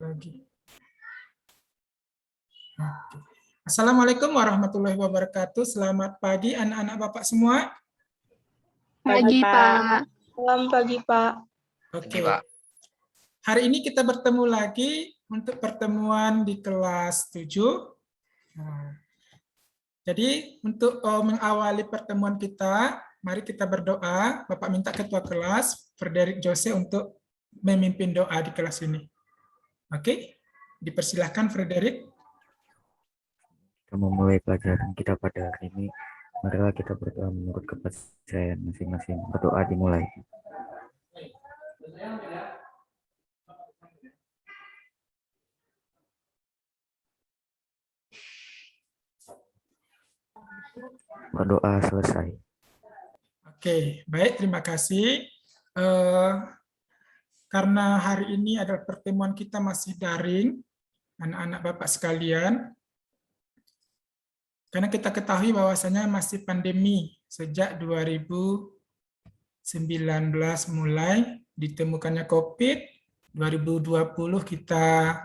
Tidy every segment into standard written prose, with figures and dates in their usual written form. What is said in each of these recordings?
lagi. Assalamualaikum warahmatullahi wabarakatuh. Selamat pagi anak-anak Bapak semua. Pagi, Pak. Selamat pagi, Pak. Oke. Hari ini kita bertemu lagi untuk pertemuan di kelas 7. Nah, jadi untuk mengawali pertemuan kita, mari kita berdoa. Bapak minta ketua kelas, Frederick Jose, untuk memimpin doa di kelas ini. Oke, dipersilahkan Frederick. Kita memulai pelajaran kita pada hari ini. Marilah kita berdoa menurut kepercayaan masing-masing. Berdoa dimulai. Berdoa selesai. Oke, baik, terima kasih. Karena hari ini adalah pertemuan kita masih daring, anak-anak Bapak sekalian, karena kita ketahui bahwasanya masih pandemi sejak 2019 mulai ditemukannya COVID, 2020 kita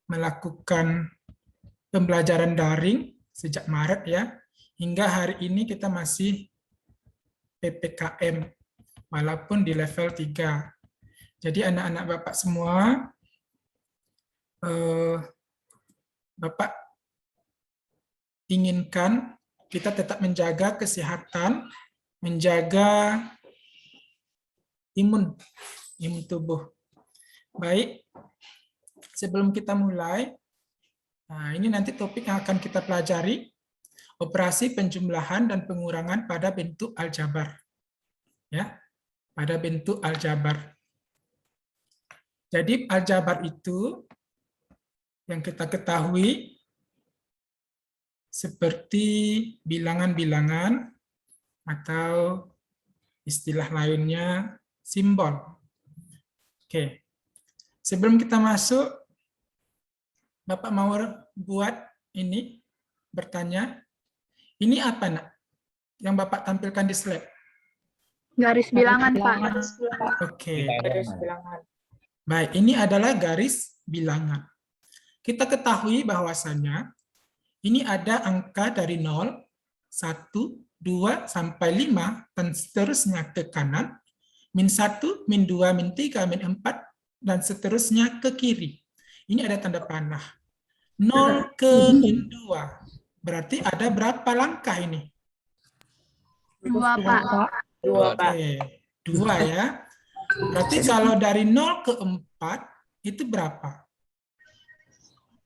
melakukan pembelajaran daring sejak Maret ya, hingga hari ini kita masih PPKM walaupun di level 3. Jadi anak-anak Bapak semua, Bapak inginkan kita tetap menjaga kesehatan, menjaga imun tubuh. Baik, sebelum kita mulai, nah ini nanti topik yang akan kita pelajari, operasi penjumlahan dan pengurangan pada bentuk aljabar. Ya, pada bentuk aljabar. Jadi aljabar itu yang kita ketahui seperti bilangan-bilangan atau istilah lainnya simbol. Oke. Sebelum kita masuk, Bapak mau buat ini, bertanya, ini apa nak? Yang Bapak tampilkan di slide? Garis bilangan, Pak. Oke. Garis bilangan. Baik, ini adalah garis bilangan. Kita ketahui bahwasanya ini ada angka dari 0, 1, 2, sampai 5, dan seterusnya ke kanan, min 1, min 2, min 3, min 4, dan seterusnya ke kiri. Ini ada tanda panah. 0 ke min 2. Berarti ada berapa langkah ini? 2, Pak. 2, Pak. Oke, 2 ya. Berarti kalau dari 0 ke 4, itu berapa?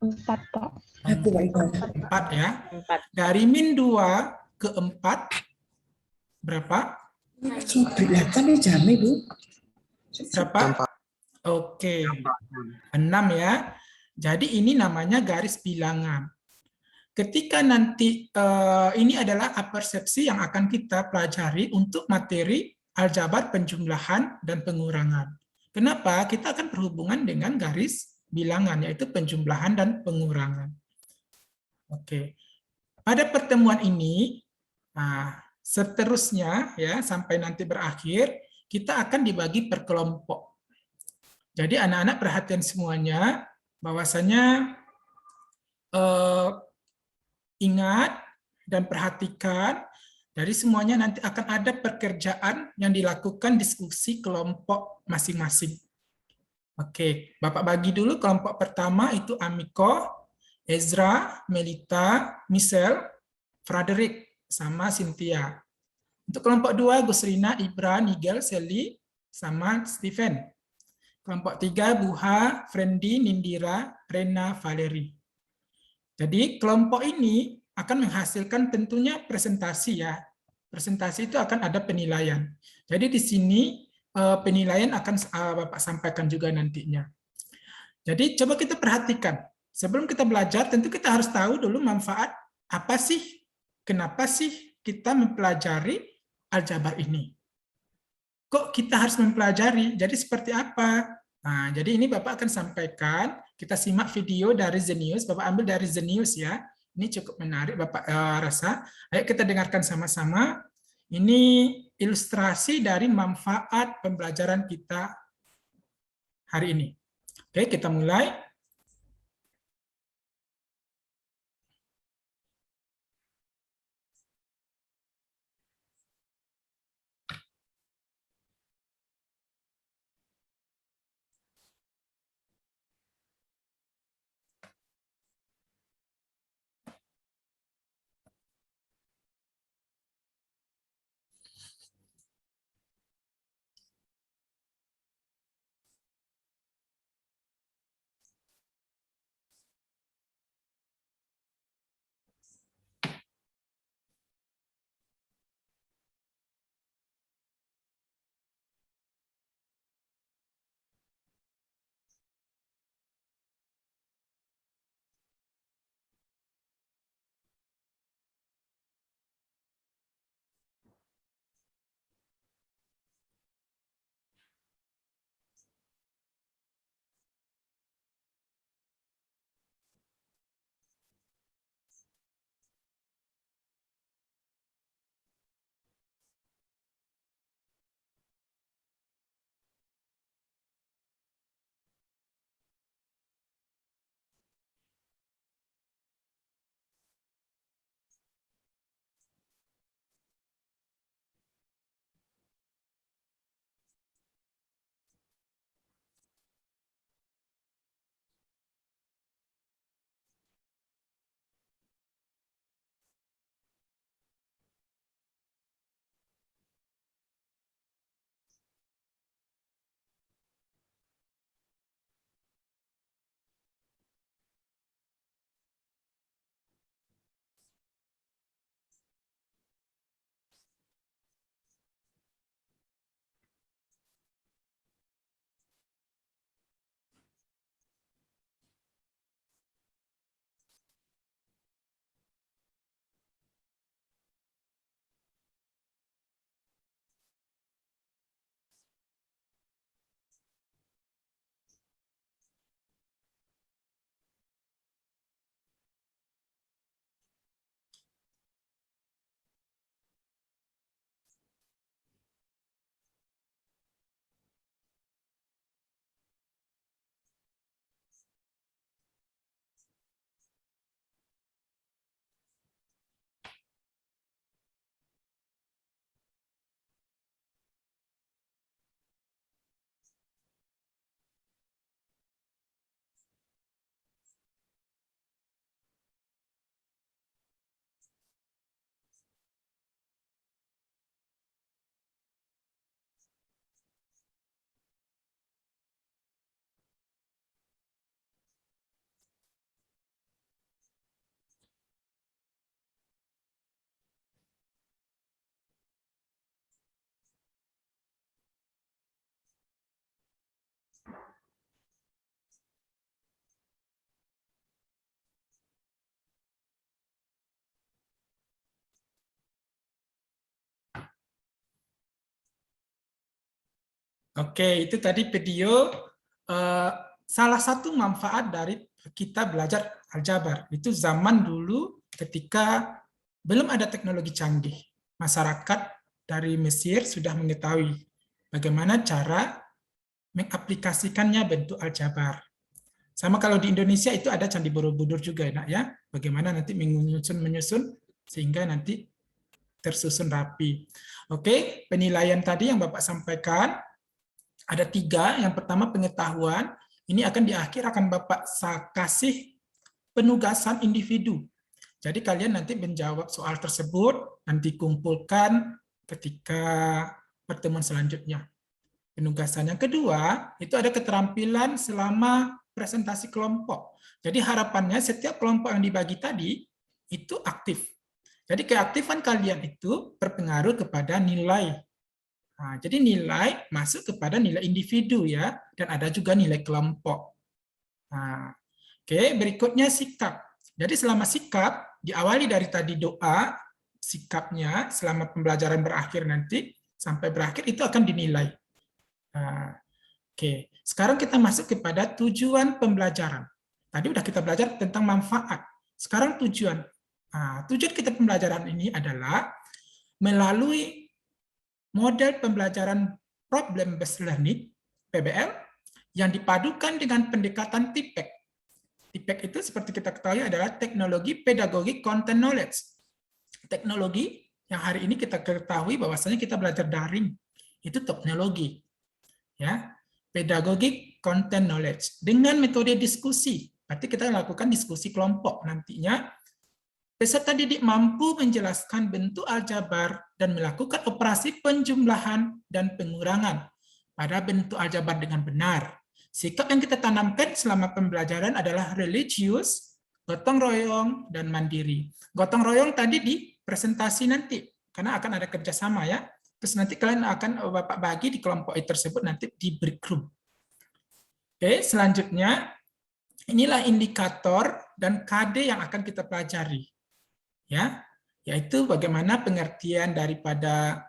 4, Pak. 4 ya. 4. Dari min 2 ke 4, berapa? Berapa? Oke, 6 ya. Jadi ini namanya garis bilangan. Ketika nanti, ini adalah persepsi yang akan kita pelajari untuk materi aljabar penjumlahan dan pengurangan. Kenapa? Kita akan berhubungan dengan garis bilangan, yaitu penjumlahan dan pengurangan. Oke. Pada pertemuan ini, nah, seterusnya ya sampai nanti berakhir, kita akan dibagi per kelompok. Jadi anak-anak perhatian semuanya, bahwasanya ingat dan perhatikan, dari semuanya nanti akan ada pekerjaan yang dilakukan diskusi kelompok masing-masing. Oke, Bapak bagi dulu kelompok pertama itu Amiko, Ezra, Melita, Michelle, Frederick, sama Cynthia. Untuk kelompok 2, Gusrina, Ibra, Nigel, Sally, sama Stephen. Kelompok 3, Buha, Frendi, Nindira, Rena, Valerie. Jadi kelompok ini akan menghasilkan tentunya presentasi ya. Presentasi itu akan ada penilaian. Jadi di sini penilaian akan Bapak sampaikan juga nantinya. Jadi coba kita perhatikan. Sebelum kita belajar, tentu kita harus tahu dulu manfaat apa sih, kenapa sih kita mempelajari aljabar ini. Kok kita harus mempelajari? Jadi seperti apa? Nah, jadi ini Bapak akan sampaikan, kita simak video dari Zenius, Bapak ambil dari Zenius ya. Ini cukup menarik Bapak rasa. Ayo kita dengarkan sama-sama. Ini ilustrasi dari manfaat pembelajaran kita hari ini. Oke, kita mulai. Oke, itu tadi video salah satu manfaat dari kita belajar aljabar. Itu zaman dulu ketika belum ada teknologi canggih. Masyarakat dari Mesir sudah mengetahui bagaimana cara mengaplikasikannya bentuk aljabar. Sama kalau di Indonesia itu ada Candi Borobudur juga enak ya. Bagaimana nanti menyusun sehingga nanti tersusun rapi. Oke, penilaian tadi yang Bapak sampaikan ada 3. Yang pertama pengetahuan. Ini akan di akhir akan Bapak kasih penugasan individu. Jadi kalian nanti menjawab soal tersebut, nanti kumpulkan ketika pertemuan selanjutnya. Penugasan yang kedua, itu ada keterampilan selama presentasi kelompok. Jadi harapannya setiap kelompok yang dibagi tadi, itu aktif. Jadi keaktifan kalian itu berpengaruh kepada nilai. Nah, jadi nilai masuk kepada nilai individu ya, dan ada juga nilai kelompok. Nah, oke, berikutnya sikap. Jadi selama sikap, diawali dari tadi doa, sikapnya selama pembelajaran berakhir nanti, sampai berakhir itu akan dinilai. Nah, oke, sekarang kita masuk kepada tujuan pembelajaran. Tadi udah kita belajar tentang manfaat. Sekarang tujuan. Nah, tujuan kita pembelajaran ini adalah melalui model pembelajaran problem based learning (PBL) yang dipadukan dengan pendekatan TPEC. TPEC itu seperti kita ketahui adalah teknologi pedagogi content knowledge. Teknologi yang hari ini kita ketahui bahwasanya kita belajar daring, itu teknologi. Ya, pedagogi content knowledge dengan metode diskusi. Berarti kita lakukan diskusi kelompok nantinya. Peserta didik mampu menjelaskan bentuk aljabar dan melakukan operasi penjumlahan dan pengurangan pada bentuk aljabar dengan benar. Sikap yang kita tanamkan selama pembelajaran adalah religius, gotong royong, dan mandiri. Gotong royong tadi di presentasi nanti, karena akan ada kerjasama ya. Terus nanti kalian akan Bapak bagi di kelompok tersebut nanti di break room. Oke, selanjutnya inilah indikator dan KD yang akan kita pelajari. Ya, yaitu bagaimana pengertian daripada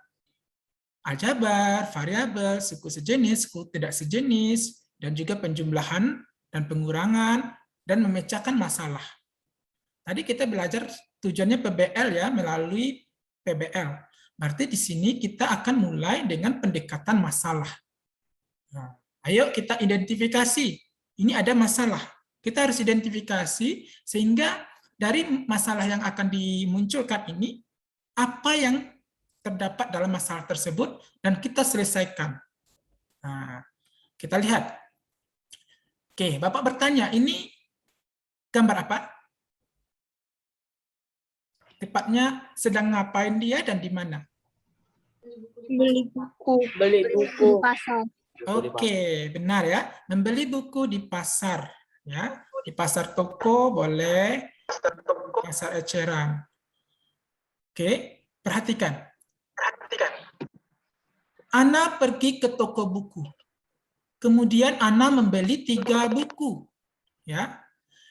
aljabar, variabel, suku sejenis, suku tidak sejenis, dan juga penjumlahan dan pengurangan, dan memecahkan masalah. Tadi kita belajar tujuannya PBL ya, melalui PBL. Berarti di sini kita akan mulai dengan pendekatan masalah. Nah, ayo kita identifikasi, ini ada masalah. Kita harus identifikasi sehingga dari masalah yang akan dimunculkan ini, apa yang terdapat dalam masalah tersebut, dan kita selesaikan. Nah, kita lihat. Oke, Bapak bertanya, ini gambar apa? Tepatnya sedang ngapain dia dan di mana? Beli buku. Beli buku. Pasar. Oke, benar ya. Membeli buku di pasar. Ya, di pasar toko boleh, pasar eceran. Oke, perhatikan. Ana pergi ke toko buku. Kemudian Ana membeli 3 buku. Ya.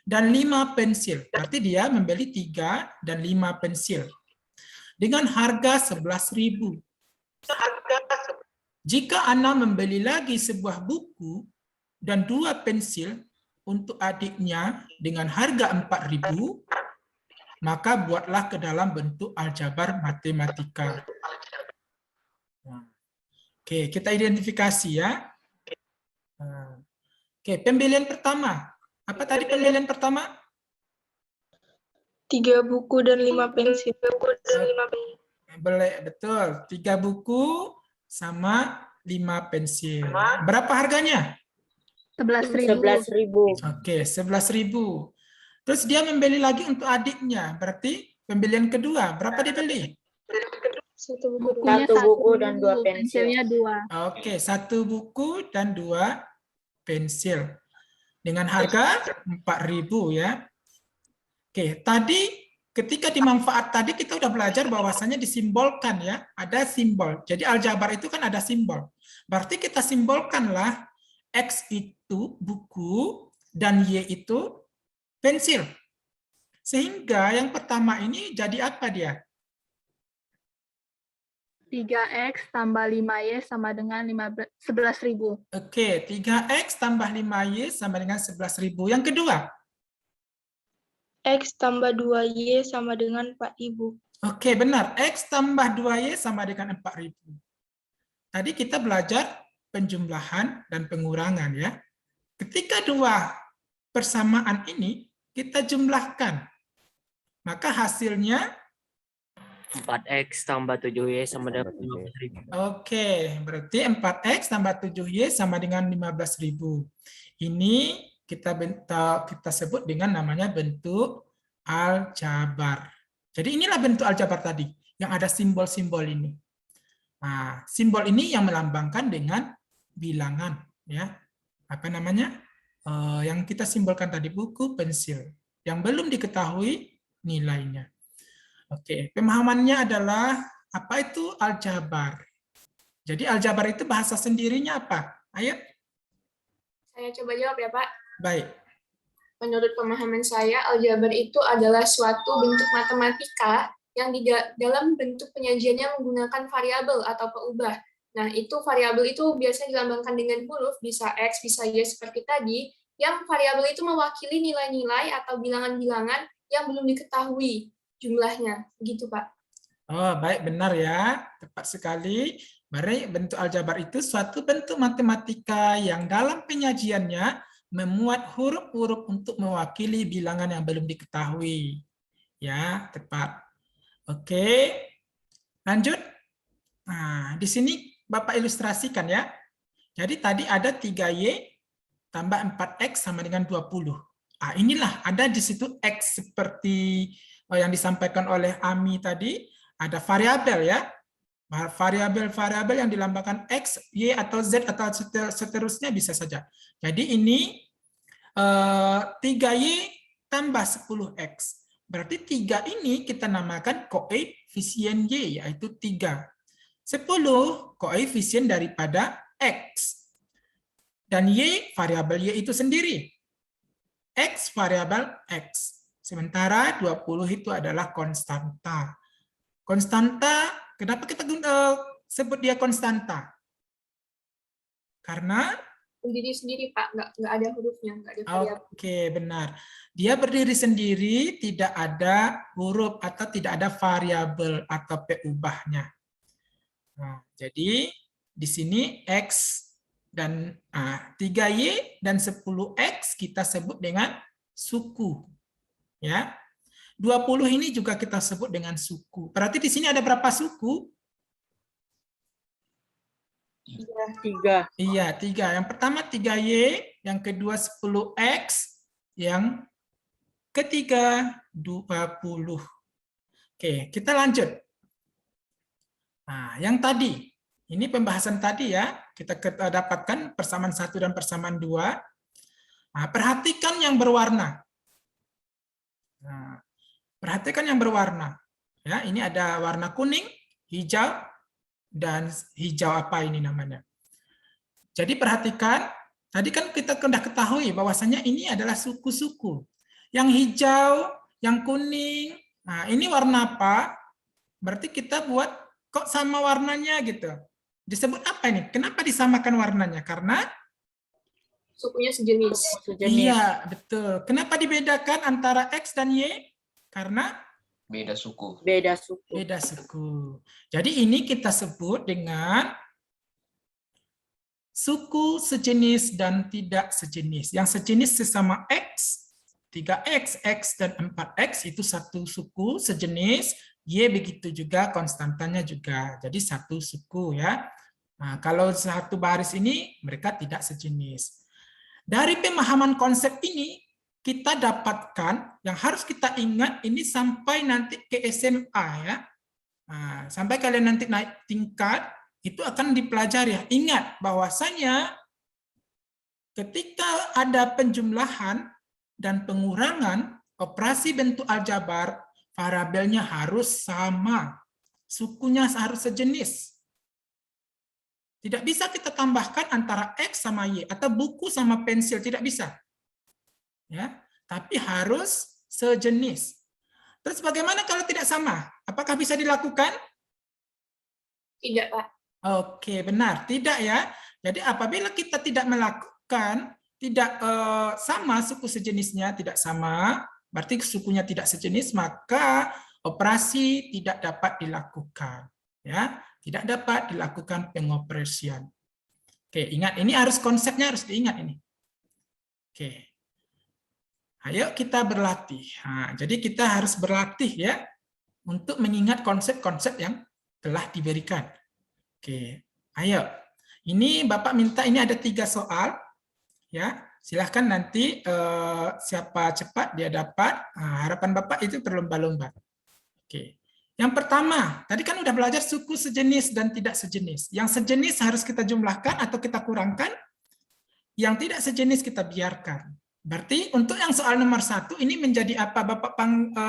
Dan 5 pensil. Berarti dia membeli 3 dan 5 pensil. Dengan harga 11.000. Jika Ana membeli lagi sebuah buku dan 2 pensil untuk adiknya dengan harga 4.000, maka buatlah ke dalam bentuk aljabar matematika. Oke, kita identifikasi ya. Oke, pembelian pertama. Apa tadi pembelian pertama? 3 buku dan 5 pensil. Betul, 3 buku sama 5 pensil. Berapa harganya? 11.000. 11.000. Oke, 11.000. Terus dia membeli lagi untuk adiknya. Berarti pembelian kedua, berapa dibeli? 1 buku. Bukunya 1 buku 1, dan 2 pensil. pensilnya 2. Oke, 1 buku dan 2 pensil. Dengan harga 4.000 ya. Oke, tadi ketika dimanfaat tadi kita udah belajar bahwasanya disimbolkan ya, ada simbol. Jadi aljabar itu kan ada simbol. Berarti kita simbolkanlah X itu buku dan Y itu pensil. Sehingga yang pertama ini jadi apa dia? 3X tambah 5Y sama dengan 11.000. Oke, 3X tambah 5Y sama dengan 11.000. Yang kedua? X tambah 2Y sama dengan 4.000. Oke, benar. X tambah 2Y sama dengan 4.000. Tadi kita belajar penjumlahan dan pengurangan ya. Ketika 2 persamaan ini kita jumlahkan, maka hasilnya 4X tambah 7Y sama dengan 15.000. oke, berarti 4X tambah 7Y sama dengan 15.000. Ini kita sebut dengan namanya bentuk aljabar. Jadi inilah bentuk aljabar tadi, yang ada simbol-simbol ini. Nah, simbol ini yang melambangkan dengan bilangan, ya. Apa namanya? Yang kita simbolkan tadi, buku, pensil. Yang belum diketahui nilainya. Oke, pemahamannya adalah apa itu aljabar. Jadi aljabar itu bahasa sendirinya apa? Ayo. Saya coba jawab ya, Pak. Baik. Menurut pemahaman saya, aljabar itu adalah suatu bentuk matematika yang di dalam bentuk penyajiannya menggunakan variabel atau peubah. Nah, itu variabel itu biasanya dilambangkan dengan huruf, bisa X, bisa Y seperti tadi, yang variabel itu mewakili nilai-nilai atau bilangan-bilangan yang belum diketahui jumlahnya. Gitu, Pak. Oh, baik, benar ya. Tepat sekali. Berarti bentuk aljabar itu suatu bentuk matematika yang dalam penyajiannya memuat huruf-huruf untuk mewakili bilangan yang belum diketahui. Ya, tepat. Oke, lanjut. Nah, di sini Bapak ilustrasikan ya. Jadi tadi ada 3Y tambah 4X sama dengan 20. Ah, inilah ada di situ X seperti yang disampaikan oleh Ami tadi, ada variabel ya. Variabel-variabel yang dilambangkan X, Y, atau Z, atau seterusnya bisa saja. Jadi ini 3Y tambah 10X. Berarti 3 ini kita namakan koefisien Y, yaitu 3. 10 koefisien daripada X. Dan Y, variabel Y itu sendiri. X, variabel X. Sementara 20 itu adalah konstanta. Konstanta, kenapa kita sebut dia konstanta? Karena Berdiri sendiri, Pak. Nggak ada hurufnya, nggak ada variabel. Oke, benar. Dia berdiri sendiri, tidak ada huruf atau tidak ada variabel atau peubahnya. Nah, jadi di sini X dan 3Y dan 10X kita sebut dengan suku. Ya. 20 ini juga kita sebut dengan suku. Berarti di sini ada berapa suku? 3. Iya, 3. Yang pertama 3Y, yang kedua 10X, yang ketiga 20. Oke, kita lanjut. Nah, yang tadi, ini pembahasan tadi ya, kita dapatkan persamaan 1 dan persamaan 2. Nah, perhatikan yang berwarna. Nah, perhatikan yang berwarna. Ya, ini ada warna kuning, hijau, dan hijau apa ini namanya. Jadi perhatikan, tadi kan kita sudah ketahui bahwasanya ini adalah suku-suku. Yang hijau, yang kuning, nah ini warna apa? Berarti kita buat kok sama warnanya gitu. Disebut apa ini? Kenapa disamakan warnanya? Karena Sukunya sejenis. iya, betul. Kenapa dibedakan antara X dan Y? Karena Beda suku. Beda suku. beda suku. Jadi ini kita sebut dengan suku sejenis dan tidak sejenis. Yang sejenis sesama X, 3X, X, dan 4X itu satu suku sejenis, Y begitu juga, konstantanya juga. Jadi satu suku ya. Nah, kalau satu baris ini mereka tidak sejenis. Dari pemahaman konsep ini, kita dapatkan yang harus kita ingat ini sampai nanti ke SMA ya. Nah, sampai kalian nanti naik tingkat itu akan dipelajari ya. Ingat bahwasanya ketika ada penjumlahan dan pengurangan operasi bentuk aljabar, variabelnya harus sama, sukunya harus sejenis. Tidak bisa kita tambahkan antara X sama Y atau buku sama pensil, tidak bisa. Ya, tapi harus sejenis. Terus bagaimana kalau tidak sama? Apakah bisa dilakukan? Tidak, Pak. Oke, benar. Tidak ya. Jadi apabila kita tidak melakukan, tidak sama suku sejenisnya, tidak sama, berarti sukunya tidak sejenis, maka operasi tidak dapat dilakukan. Ya, tidak dapat dilakukan pengoperasian. Oke, ingat ini harus konsepnya harus diingat ini. Oke. Ayo kita berlatih. Nah, jadi kita harus berlatih ya untuk mengingat konsep-konsep yang telah diberikan. Oke, ayo. Ini Bapak minta ini ada 3 soal. Ya, silahkan nanti siapa cepat dia dapat. Nah, harapan Bapak itu berlomba-lomba. Oke. Yang pertama, tadi kan udah belajar suku sejenis dan tidak sejenis. Yang sejenis harus kita jumlahkan atau kita kurangkan. Yang tidak sejenis kita biarkan. Berarti untuk yang soal nomor 1 ini menjadi apa Bapak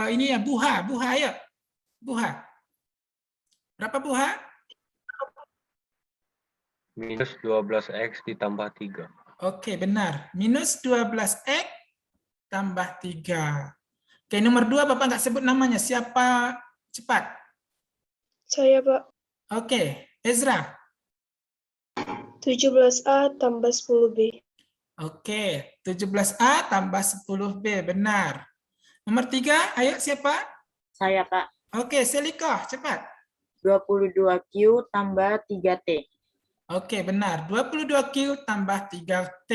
ini ya buha ya. Buha. Berapa buha? Minus 12X ditambah 3. Oke, benar. Minus 12X tambah 3. Oke, nomor 2 Bapak nggak sebut namanya. Siapa cepat? Saya, Pak. Oke, Ezra. 17A tambah 10B. Oke, 17A tambah 10B, benar. Nomor 3, ayo siapa? Saya, Pak. Oke, Selikoh, cepat. 22Q tambah 3T. Oke, benar. 22Q tambah 3T.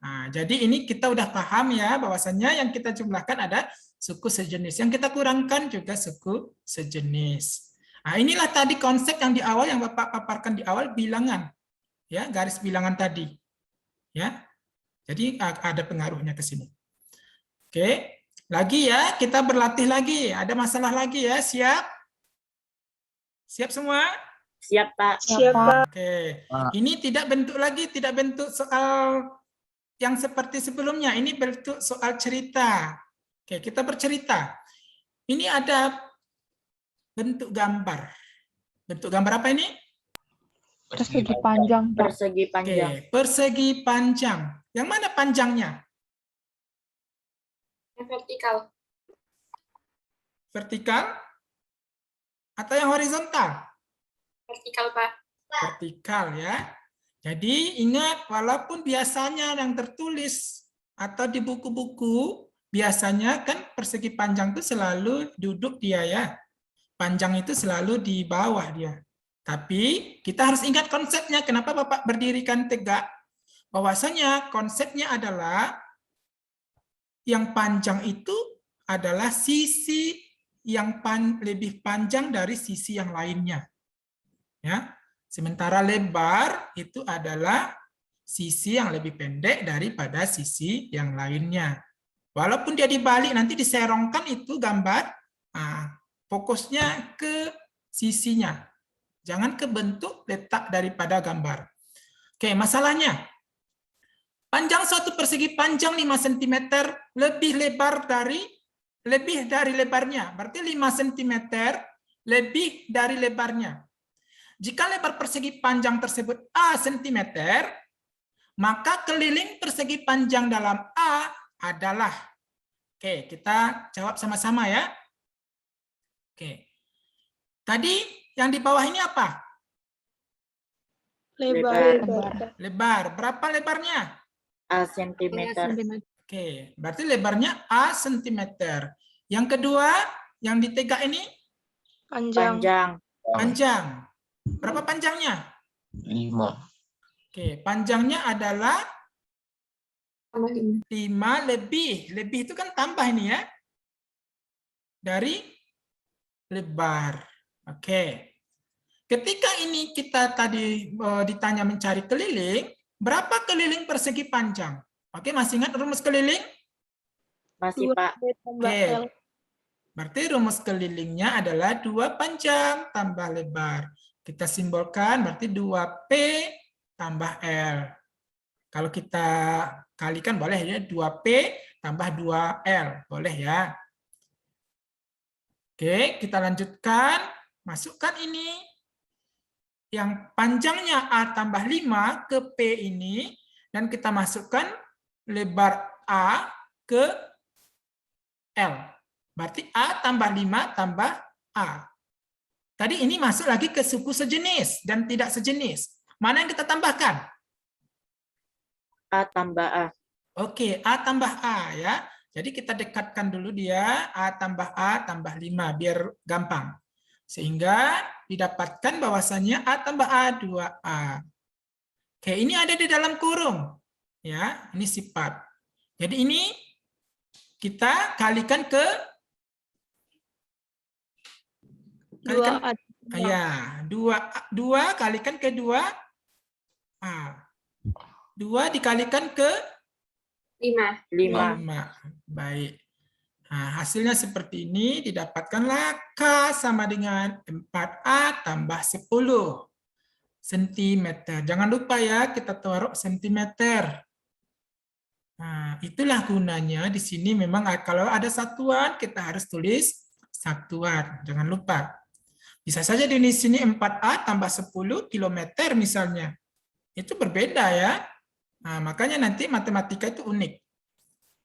Nah, jadi ini kita udah paham ya, bahwasannya yang kita jumlahkan ada suku sejenis. Yang kita kurangkan juga suku sejenis. Nah, inilah tadi konsep yang di awal, yang Bapak paparkan di awal, bilangan. Ya, garis bilangan tadi. Ya, jadi ada pengaruhnya ke sini. Oke, lagi ya, kita berlatih lagi. Ada masalah lagi ya, siap? Siap semua? Siap, Pak. Siap, Pak. Oke, ini tidak bentuk lagi, tidak bentuk soal yang seperti sebelumnya. Ini bentuk soal cerita. Oke, kita bercerita. Ini ada bentuk gambar. Bentuk gambar apa ini? Persegi panjang, Pak. Persegi panjang. Oke, persegi panjang. Yang mana panjangnya? Yang vertikal. Vertikal atau yang horizontal? Vertikal, Pak. Vertikal ya. Jadi ingat, walaupun biasanya yang tertulis atau di buku-buku, biasanya kan persegi panjang itu selalu duduk dia ya. Panjang itu selalu di bawah dia. Tapi kita harus ingat konsepnya. Kenapa Bapak berdirikan tegak? Bahwasanya konsepnya adalah yang panjang itu adalah sisi yang lebih panjang dari sisi yang lainnya. Ya, sementara lebar itu adalah sisi yang lebih pendek daripada sisi yang lainnya. Walaupun dia dibalik nanti diserongkan itu gambar, fokusnya ke sisinya, jangan ke bentuk letak daripada gambar. Oke, masalahnya panjang suatu persegi panjang 5 cm lebih dari lebarnya, berarti 5 cm lebih dari lebarnya. Jika lebar persegi panjang tersebut A cm, maka keliling persegi panjang dalam A adalah, oke, kita jawab sama-sama ya. Oke. Tadi yang di bawah ini apa? Lebar. Lebar. Berapa lebarnya? A sentimeter. Oke, berarti lebarnya A cm. Yang kedua, yang ditegak ini? Panjang. Panjang. Panjang. Berapa panjangnya? 5. Oke, panjangnya adalah Tambah 5. 5 lebih. Lebih itu kan tambah ini ya. Dari lebar. Oke. Ketika ini kita tadi ditanya mencari keliling, berapa keliling persegi panjang? Oke, masih ingat rumus keliling? Masih, Pak. Oke. Berarti rumus kelilingnya adalah 2 panjang tambah lebar. Kita simbolkan berarti 2P tambah L. Kalau kita kalikan boleh ya, 2P tambah 2L. Boleh ya. Oke, kita lanjutkan. Masukkan ini. Yang panjangnya A tambah 5 ke P ini. Dan kita masukkan lebar A ke L. Berarti A tambah 5 tambah A. Tadi ini masuk lagi ke suku sejenis dan tidak sejenis. Mana yang kita tambahkan? A tambah A. Oke, A tambah A ya. Jadi kita dekatkan dulu dia, A tambah 5, biar gampang. Sehingga didapatkan bahwasannya A tambah A, 2A. Oke, ini ada di dalam kurung. Ya, ini sifat. Jadi ini kita kalikan ke 2 kalikan ke 2A. 2 dikalikan ke 5. 5. Baik. Nah, hasilnya seperti ini, didapatkanlah K sama dengan 4A tambah 10 cm. Jangan lupa ya, kita taruh cm. Nah, itulah gunanya di sini memang kalau ada satuan, kita harus tulis satuan. Jangan lupa. Bisa saja di sini 4A tambah 10 km misalnya. Itu berbeda ya. Nah, makanya nanti matematika itu unik.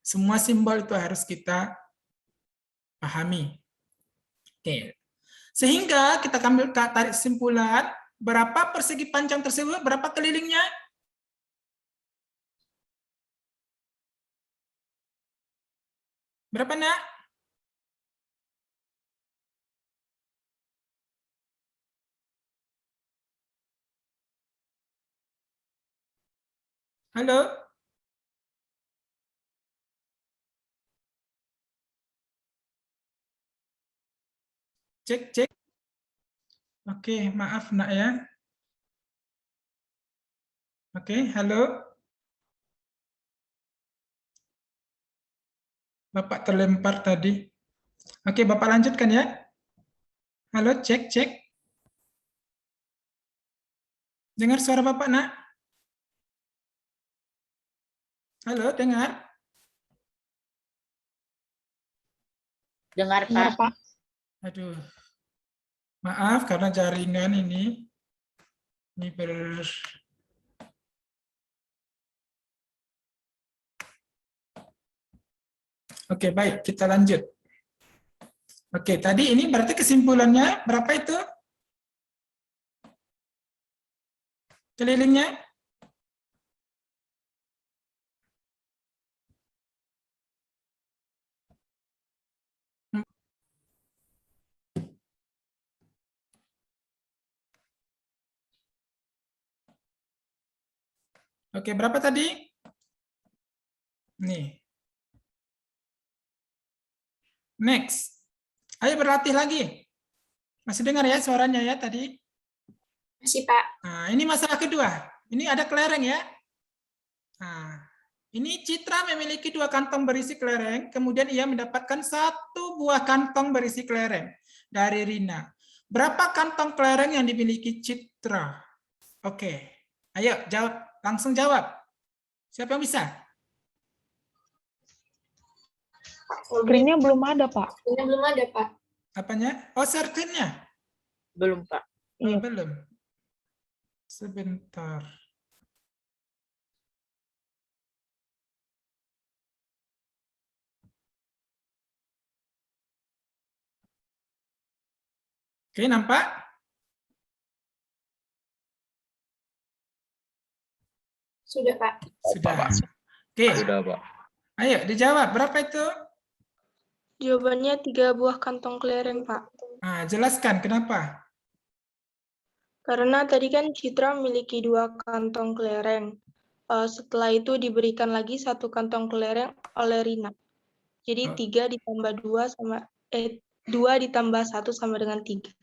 Semua simbol itu harus kita pahami. Oke. Sehingga kita ambil tarik kesimpulan, berapa persegi panjang tersebut, berapa kelilingnya? Berapa, Nak? Halo? Cek, cek. Oke, maaf nak ya. Oke, halo. Bapak terlempar tadi. Oke, Bapak lanjutkan ya. Halo, cek, cek. Dengar suara Bapak, nak? Halo, dengar? Dengar, Dengar, Pak. Pak. Aduh. Maaf karena jaringan ini Oke, baik, kita lanjut. Oke, tadi ini berarti kesimpulannya berapa itu? Kelilingnya? Oke, berapa tadi? Nih. Next. Ayo berlatih lagi. Masih dengar ya suaranya ya tadi? Masih, Pak. Nah, ini masalah kedua. Ini ada kelereng ya. Nah, ini Citra memiliki 2 kantong berisi kelereng, kemudian ia mendapatkan 1 buah kantong berisi kelereng dari Rina. Berapa kantong kelereng yang dimiliki Citra? Oke, ayo jawab, langsung jawab. Siapa yang bisa? Screen-nya belum ada, Pak. Ini belum ada, Pak. Apanya? Oh, circle-nya? Belum, Pak. Oh, Iya. belum. Sebentar. Oke, nampak? Sudah, Pak. Sudah. Oke, Sudah, Pak. ayo dijawab. Berapa itu? Jawabannya 3 buah kantong kelereng, Pak. Nah, jelaskan kenapa. Karena tadi kan Citra memiliki 2 kantong kelereng. Setelah itu diberikan lagi 1 kantong kelereng oleh Rina. Jadi 3 ditambah 2 sama 2 ditambah 1 sama dengan 3.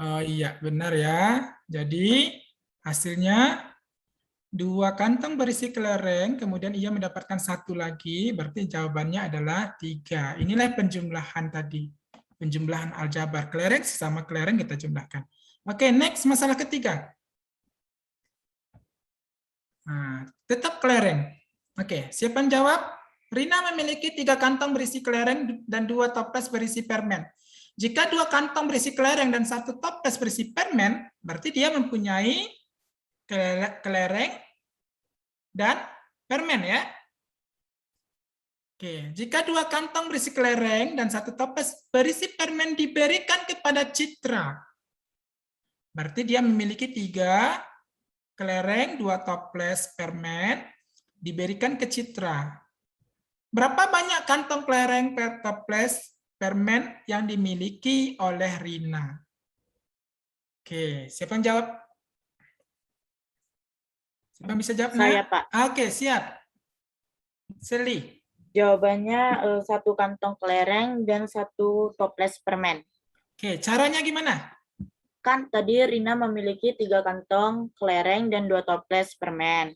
Oh iya, benar ya. Jadi hasilnya 2 kantong berisi kelereng, kemudian ia mendapatkan 1 lagi, berarti jawabannya adalah 3. Inilah penjumlahan tadi. Penjumlahan aljabar. Kelereng sesama kelereng kita jumlahkan. Oke, next masalah ketiga. Nah, tetap kelereng. Oke, siapa yang jawab? Rina memiliki 3 kantong berisi kelereng dan 2 toples berisi permen. Jika 2 kantong berisi kelereng dan 1 toples berisi permen, berarti dia mempunyai kelereng dan permen ya. Oke, jika 2 kantong berisi kelereng dan 1 toples berisi permen diberikan kepada Citra, berarti dia memiliki 3 kelereng, 2 toples permen diberikan ke Citra. Berapa banyak kantong kelereng per toples permen yang dimiliki oleh Rina? Oke, siapa yang jawab? Siapa yang bisa jawab? Saya, Pak. Oke, siap. Seli. Jawabannya 1 kantong kelereng dan 1 toples permen. Oke, caranya gimana? Kan tadi Rina memiliki 3 kantong kelereng dan 2 toples permen.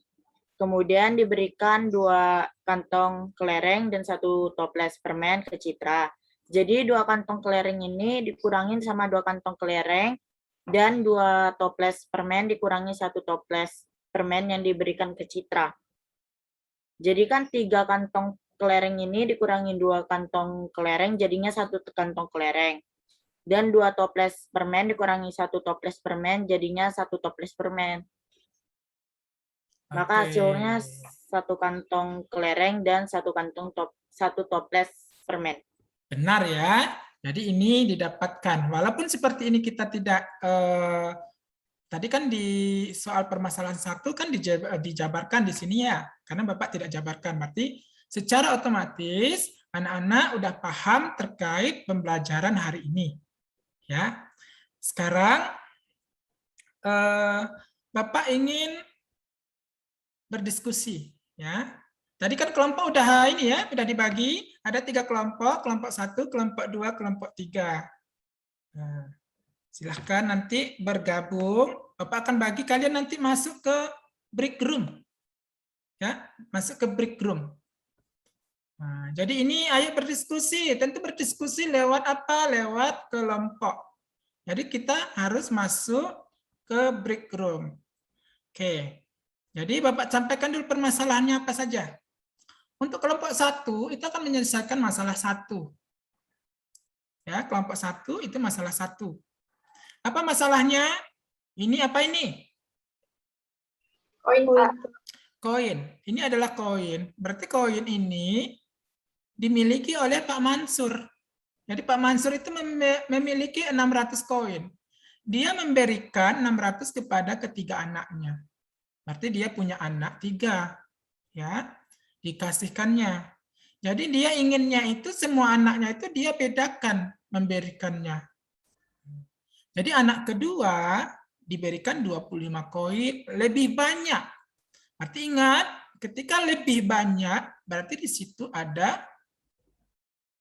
Kemudian diberikan 2 kantong kelereng dan 1 toples permen ke Citra. Jadi 2 kantong kelereng ini dikurangin sama 2 kantong kelereng dan 2 toples permen dikurangi 1 toples permen yang diberikan ke Citra. Jadi kan 3 kantong kelereng ini dikurangi 2 kantong kelereng jadinya 1 kantong kelereng. Dan 2 toples permen dikurangi 1 toples permen jadinya 1 toples permen. Maka hasilnya 1 kantong kelereng dan 1 toples permen. Benar ya. Jadi ini didapatkan. Walaupun seperti ini kita tidak tadi kan di soal permasalahan 1 kan dijabarkan di sini ya. Karena Bapak tidak jabarkan. Berarti secara otomatis anak-anak udah paham terkait pembelajaran hari ini. Ya. Sekarang Bapak ingin berdiskusi. Ya. Tadi kan kelompok udah ini ya, udah dibagi. Ada 3 kelompok, kelompok 1, kelompok 2, kelompok 3. Nah, silahkan nanti bergabung. Bapak akan bagi kalian nanti masuk ke break room. Ya, masuk ke break room. Nah, jadi ini ayo berdiskusi. Tentu berdiskusi lewat apa? Lewat kelompok. Jadi kita harus masuk ke break room. Oke. Jadi Bapak sampaikan dulu permasalahannya apa saja. Untuk kelompok 1 itu akan menyelesaikan masalah 1. Ya, kelompok 1 itu masalah 1. Apa masalahnya? Ini apa ini? Koin, Pak. Koin. Ini adalah koin. Berarti koin ini dimiliki oleh Pak Mansur. Jadi Pak Mansur itu memiliki 600 koin. Dia memberikan 600 kepada ketiga anaknya. Berarti dia punya anak 3. Ya, dikasihkannya. Jadi dia inginnya itu semua anaknya itu dia bedakan memberikannya. Jadi anak kedua diberikan 25 koin lebih banyak. Berarti ingat, ketika lebih banyak berarti di situ ada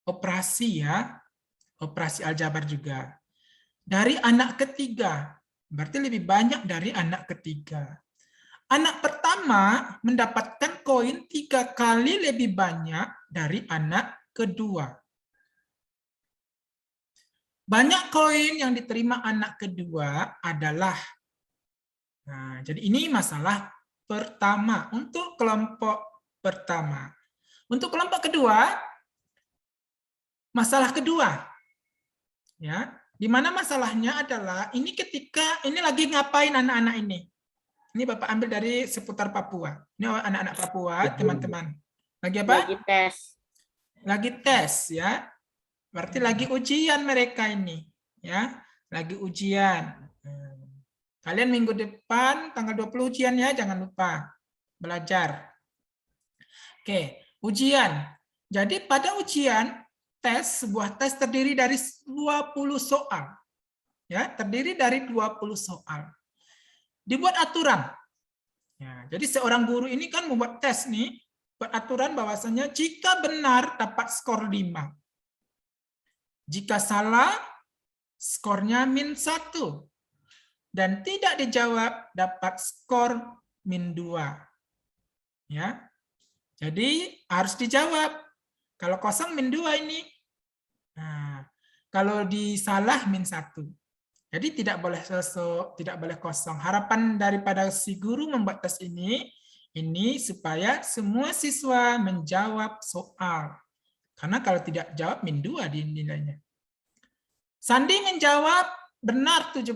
operasi ya. Operasi aljabar juga. Dari anak ketiga, berarti lebih banyak dari anak ketiga. Anak pertama mendapatkan koin 3 kali lebih banyak dari anak kedua. Banyak koin yang diterima anak kedua adalah, nah, jadi ini masalah pertama untuk kelompok pertama. Untuk kelompok kedua, masalah kedua, ya, di mana masalahnya adalah ini ketika ini lagi ngapain anak-anak ini? Ini Bapak ambil dari seputar Papua. Ini anak-anak Papua, teman-teman. Lagi apa? Lagi tes. Lagi tes, ya. Berarti lagi ujian mereka ini, ya. Lagi ujian. Kalian minggu depan tanggal 20 ujian ya, jangan lupa belajar. Oke, ujian. Jadi pada ujian tes, sebuah tes terdiri dari 20 soal. Ya, terdiri dari 20 soal. Dibuat aturan. Ya, jadi seorang guru ini kan membuat tes nih, buat aturan bahwasanya jika benar dapat skor 5. Jika salah, skornya -1. Dan tidak dijawab dapat skor -2. Ya. Jadi harus dijawab. Kalau kosong -2 ini. Nah, kalau disalah -1. Jadi tidak boleh tidak boleh kosong. Harapan daripada si guru membuat tes ini supaya semua siswa menjawab soal. Karena kalau tidak jawab -2 di nilainya. Sandi menjawab benar 17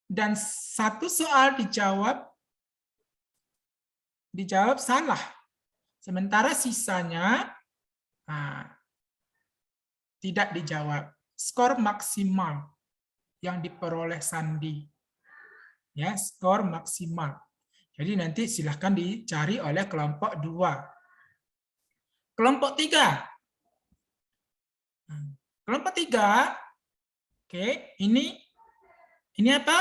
dan 1 soal dijawab salah. Sementara sisanya tidak dijawab. Skor maksimal yang diperoleh Sandi. Ya, skor maksimal. Jadi nanti silahkan dicari oleh kelompok 2. Kelompok 3. Kelompok 3. Oke, ini apa?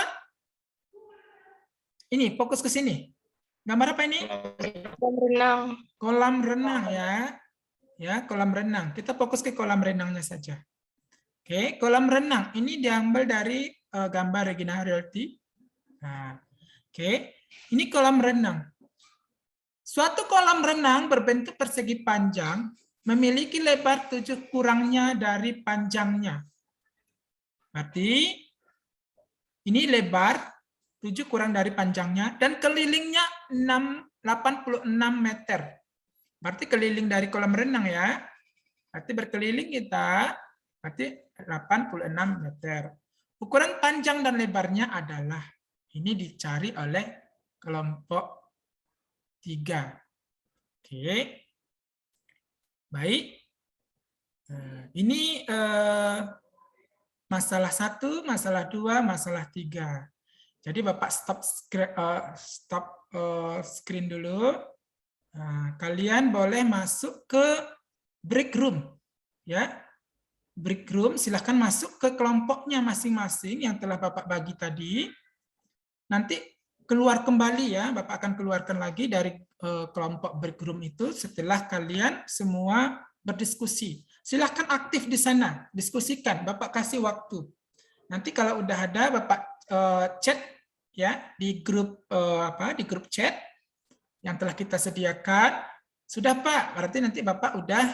Ini fokus ke sini. Gambar apa ini? Kolam renang. Kolam renang ya. Ya, kolam renang. Kita fokus ke kolam renangnya saja. Oke, kolam renang ini diambil dari gambar Regina Realty. Nah, oke, ini kolam renang. Suatu kolam renang berbentuk persegi panjang memiliki lebar 7 kurangnya dari panjangnya. Berarti ini lebar 7 kurang dari panjangnya dan kelilingnya 86 meter. Berarti keliling dari kolam renang ya. Berarti berkeliling kita berarti 86 meter. Ukuran panjang dan lebarnya adalah, ini dicari oleh kelompok 3. Oke. Baik. Ini masalah 1, masalah 2, masalah 3. Jadi Bapak stop screen dulu. Nah, kalian boleh masuk ke break room. Ya. Break room, silahkan masuk ke kelompoknya masing-masing yang telah Bapak bagi tadi. Nanti keluar kembali ya, Bapak akan keluarkan lagi dari kelompok break room itu setelah kalian semua berdiskusi. Silahkan aktif di sana, diskusikan, Bapak kasih waktu. Nanti kalau udah ada Bapak chat ya di grup di grup chat yang telah kita sediakan. Sudah Pak, berarti nanti Bapak udah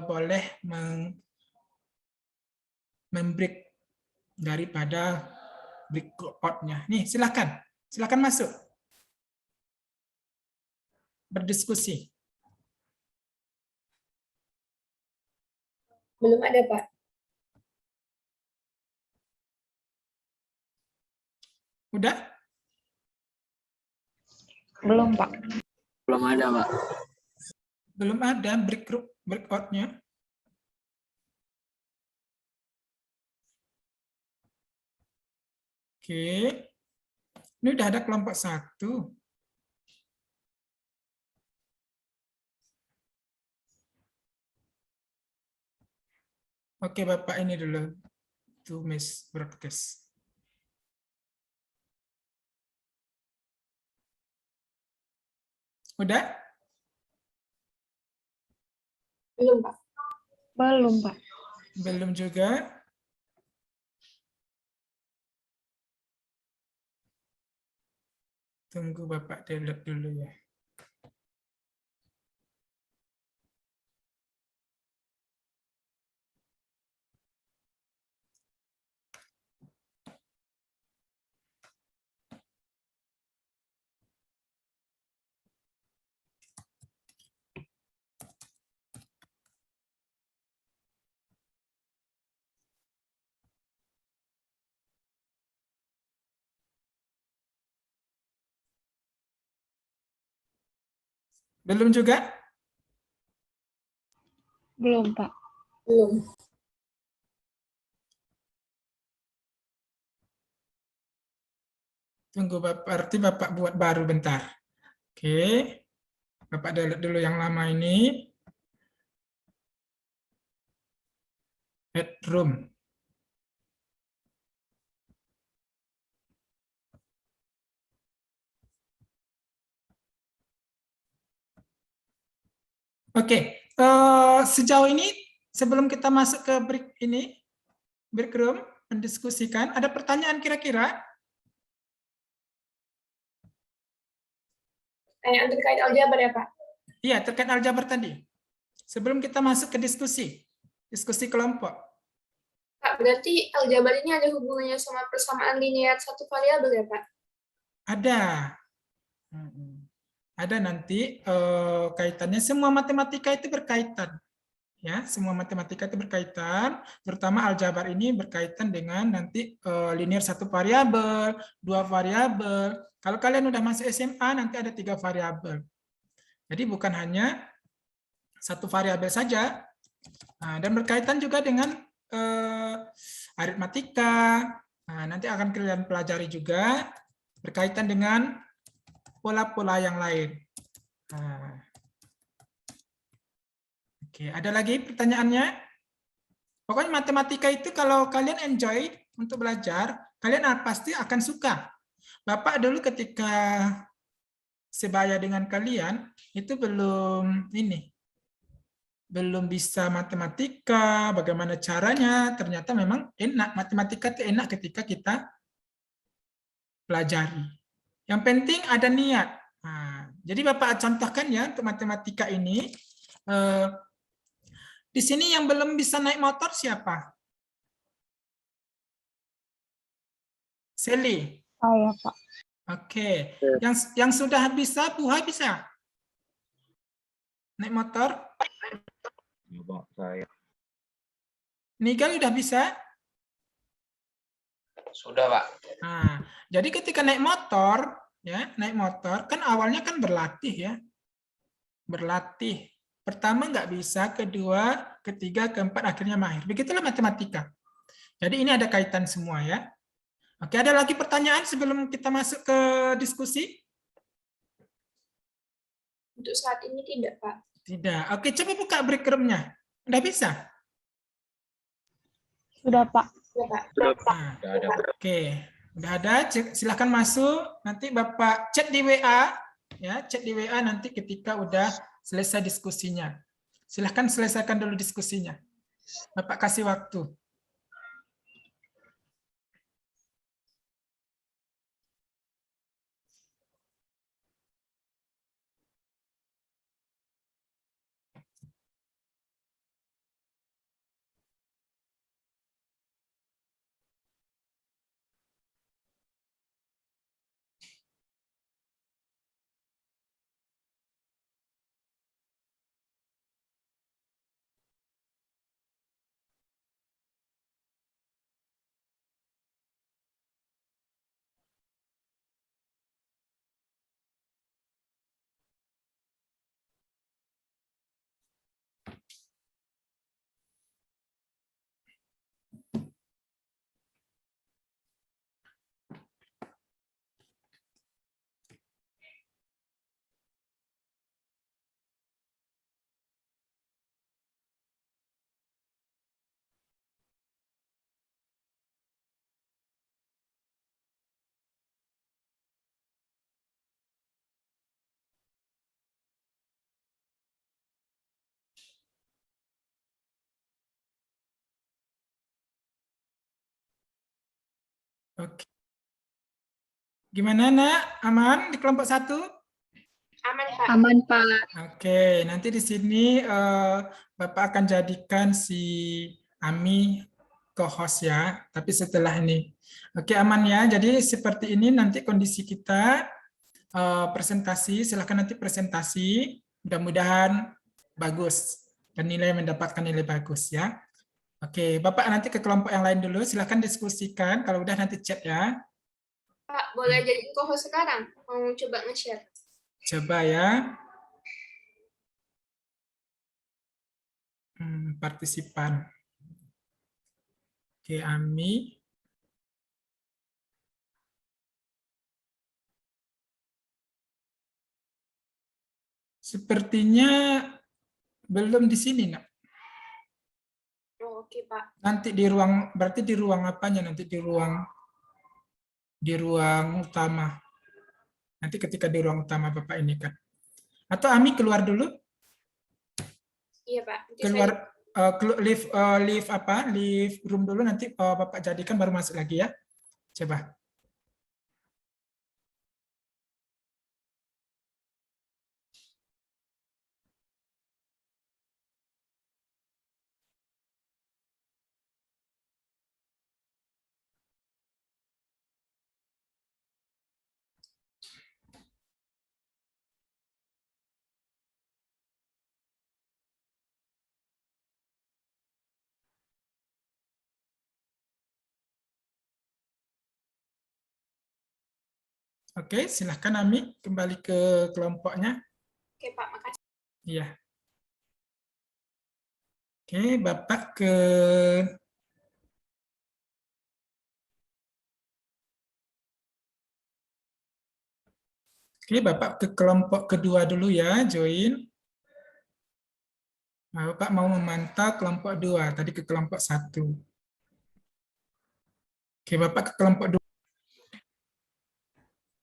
boleh membreak daripada breakout-nya. Nih, silakan. Silakan masuk. Berdiskusi. Belum ada, Pak. Udah? Belum, Pak. Belum ada, Pak. Belum ada breakout-nya. Oke. Ini udah ada kelompok 1. Oke, Bapak ini dulu. To miss broadcast. Udah? Belum, Pak. Belum, Pak. Belum juga. Tunggu Bapak delete dulu ya. Belum juga? Belum, Pak. Belum. Tunggu Bapak, berarti Bapak buat baru bentar. Oke. Bapak delete dulu yang lama ini. Add room. Oke, sejauh ini sebelum kita masuk ke break room, mendiskusikan, ada pertanyaan kira-kira? Pertanyaan terkait aljabar ya, Pak? Iya, terkait aljabar tadi. Sebelum kita masuk ke diskusi kelompok. Pak, berarti aljabar ini ada hubungannya sama persamaan linear satu variabel ya, Pak? Ada. Ada nanti kaitannya, semua matematika itu berkaitan. Ya, semua matematika itu berkaitan, terutama aljabar ini berkaitan dengan nanti linear satu variabel, 2 variabel. Kalau kalian udah masuk SMA nanti ada 3 variabel. Jadi bukan hanya 1 variabel saja. Nah, dan berkaitan juga dengan aritmatika. Nah, nanti akan kalian pelajari juga berkaitan dengan pola-pola yang lain. Nah. Oke, ada lagi pertanyaannya? Pokoknya matematika itu kalau kalian enjoy untuk belajar, kalian pasti akan suka. Bapak dulu ketika sebaya dengan kalian, itu belum bisa matematika, bagaimana caranya, ternyata memang enak. Matematika itu enak ketika kita pelajari. Yang penting ada niat. Nah, jadi Bapak contohkan ya untuk matematika ini, di sini yang belum bisa naik motor siapa? Sally. Saya, Pak. Oke. Yang sudah bisa, Buha bisa? Naik motor? Bapak saya. Nigel udah bisa? Sudah, Pak. Nah, jadi ketika naik motor, ya, naik motor kan awalnya kan berlatih ya. Berlatih. Pertama nggak bisa, kedua, ketiga, keempat, akhirnya mahir. Begitulah matematika. Jadi ini ada kaitan semua ya. Oke, ada lagi pertanyaan sebelum kita masuk ke diskusi? Untuk saat ini tidak, Pak. Tidak. Oke, coba buka break room-nya. Udah bisa? Sudah, Pak. Ya, Pak. Nah, oke. Udah ada, silahkan masuk. Nanti Bapak chat di WA, ya, chat di WA nanti ketika udah selesai diskusinya. Silahkan selesaikan dulu diskusinya. Bapak kasih waktu. Oke. Gimana, Nak? Aman di kelompok 1? Aman, Pak. Aman, Pak. Oke, nanti di sini Bapak akan jadikan si Ami co-host ya, tapi setelah ini. Oke, aman ya. Jadi seperti ini nanti kondisi kita presentasi, silahkan nanti presentasi, mudah-mudahan bagus dan mendapatkan nilai bagus ya. Oke, Bapak nanti ke kelompok yang lain dulu, silahkan diskusikan, kalau udah nanti chat ya. Pak, boleh jadi co-host sekarang? Mau coba nge-share. Coba ya. Partisipan. Oke, Ami. Sepertinya belum di sini, Nak. Oh, oke, Pak. Nanti di ruang, berarti di ruang apanya? Nanti di ruang utama. Nanti ketika di ruang utama Bapak ini kan. Atau Ami keluar dulu? Iya, Pak. Nanti Keluar leave room dulu, nanti Bapak jadikan baru masuk lagi ya. Coba. Oke, silahkan Ami kembali ke kelompoknya. Oke, Pak. Makasih. Iya. Oke, Bapak ke Bapak ke kelompok kedua dulu ya, join. Nah, Bapak mau memantau kelompok 2, tadi ke kelompok 1. Oke, Bapak ke kelompok 2.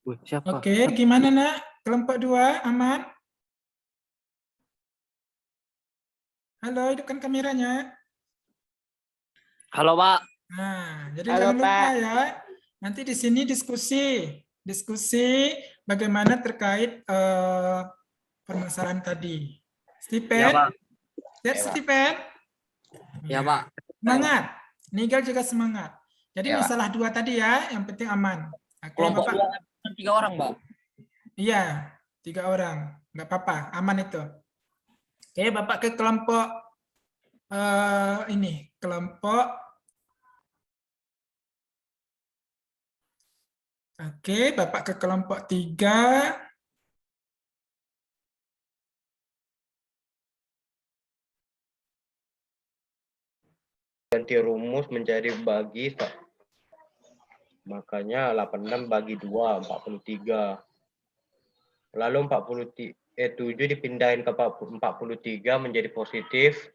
Siapa? Oke, gimana, Nak? Kelompok 2 aman? Halo, hidupkan kameranya. Halo, Pak. Nah, jadi Halo, jangan lupa Pak. ya. Nanti di sini diskusi bagaimana terkait permasalahan tadi. Stephen, Ya, Pak. siap Stephen? Ya, Pak. Semangat. Nigel juga semangat. Jadi Ya, Pak. masalah 2 tadi ya, yang penting aman. Oke, Kelompok Bapak. 3 orang, Pak. Iya, 3 orang. Nggak apa-apa, aman itu. Oke, Bapak ke kelompok ini, Oke, Bapak ke kelompok 3. Ganti rumus menjadi bagi, makanya 86 bagi 2, 43. Lalu 7 dipindahin ke 43 menjadi positif,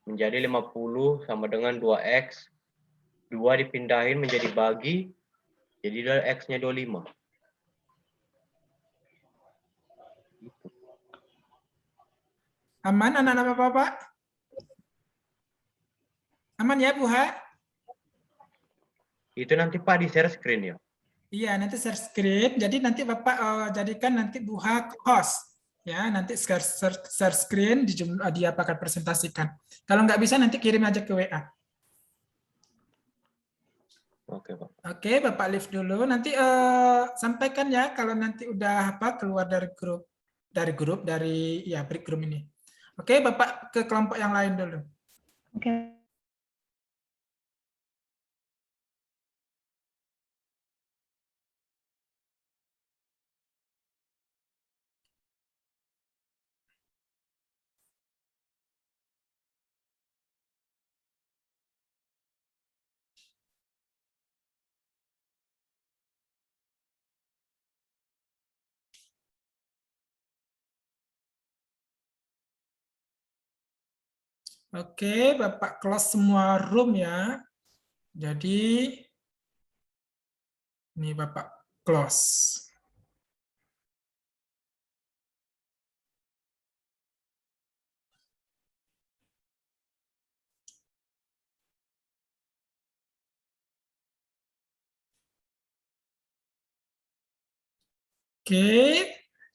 menjadi 50 sama dengan 2x. 2 dipindahin menjadi bagi, Jadi dia X-nya 25. Aman anak-anak Bapak? Aman ya, Bu Ha? Itu nanti Pak di share screen ya. Iya, nanti share screen. Jadi nanti Bapak jadikan nanti Bu Ha host. Ya, nanti share screen dia akan presentasikan. Kalau nggak bisa nanti kirim aja ke WA. Oke, Pak. Oke, Bapak live dulu. Nanti sampaikan ya kalau nanti udah keluar dari grup dari break room ini. Oke, Bapak ke kelompok yang lain dulu. Oke. Oke, Bapak close semua room ya. Jadi ini Bapak close. Oke,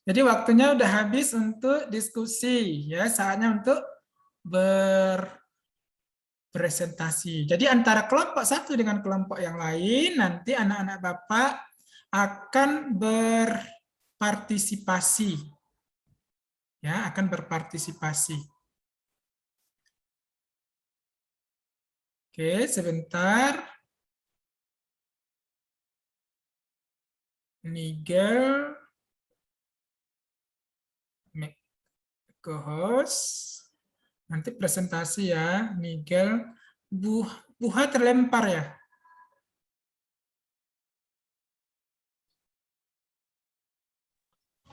jadi waktunya udah habis untuk diskusi ya, saatnya untuk berpresentasi. Jadi antara kelompok satu dengan kelompok yang lain nanti anak-anak Bapak akan berpartisipasi. Ya, akan berpartisipasi. Oke, sebentar. Nigel co-host. Nanti presentasi ya, Nigel. Buha terlempar ya?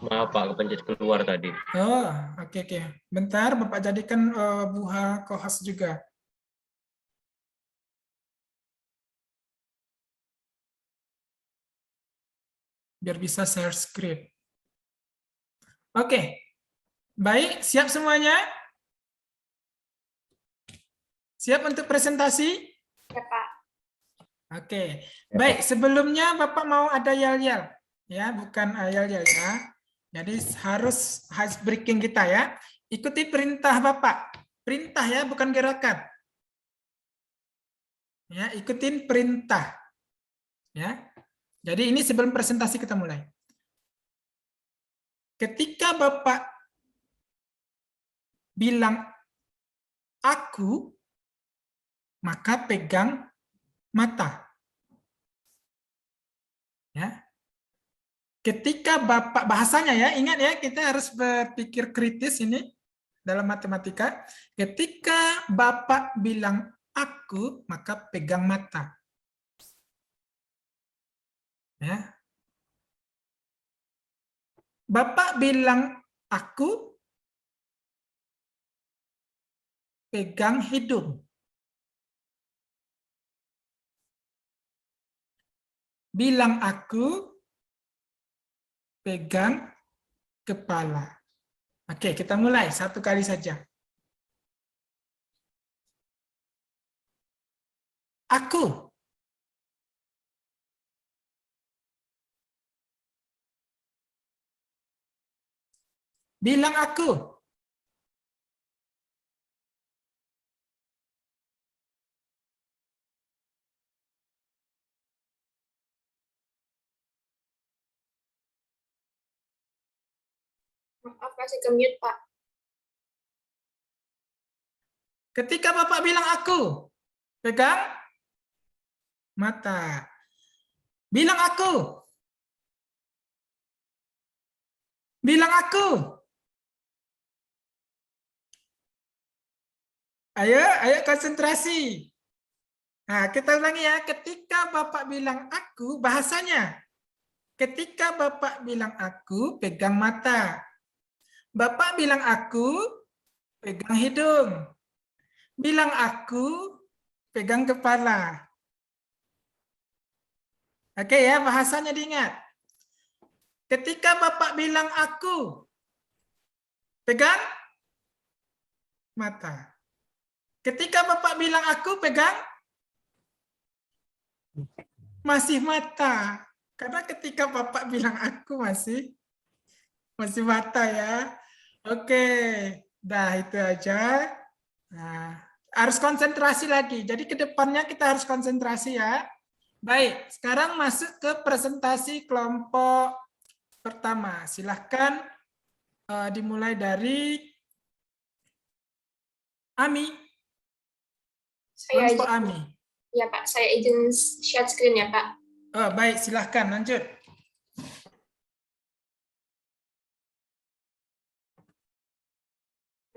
Maaf Pak, kepencet keluar tadi. Oh, oke. Bentar, Bapak jadikan Buha co-host juga. Biar bisa share screen. Oke, baik, siap semuanya? Siap untuk presentasi? Ya, Pak. Oke, baik. Sebelumnya Bapak mau ada yel-yel, ya, bukan yel-yel ya. Jadi harus breaking kita ya. Ikuti perintah Bapak. Perintah ya, bukan gerakan. Ya, ikutin perintah. Ya. Jadi ini sebelum presentasi kita mulai. Ketika Bapak bilang aku, maka pegang mata. Ya. Ketika Bapak bahasanya ya, ingat ya, kita harus berpikir kritis ini dalam matematika. Ketika Bapak bilang aku, maka pegang mata. Ya. Bapak bilang aku, pegang hidung. Bilang aku, pegang kepala. Oke, kita mulai satu kali saja. Aku. Bilang aku. Maaf, masih ke mute, Pak. Ketika Bapak bilang aku, pegang mata. Bilang aku. Bilang aku. Ayo konsentrasi. Nah, kita ulangi ya. Ketika Bapak bilang aku, bahasanya. Ketika Bapak bilang aku, pegang mata. Bapak bilang aku, pegang hidung. Bilang aku, pegang kepala. Oke ya, bahasanya diingat. Ketika Bapak bilang aku, pegang mata. Ketika Bapak bilang aku, pegang masih mata. Karena ketika Bapak bilang aku masih mata ya. Oke, dah itu aja. Nah, harus konsentrasi lagi. Jadi ke depannya kita harus konsentrasi ya. Baik, sekarang masuk ke presentasi kelompok pertama. Silahkan dimulai dari Ami. Saya Kelompok izin, Ami. ya Pak, saya izin share screen ya Pak. Oh, baik, silahkan lanjut.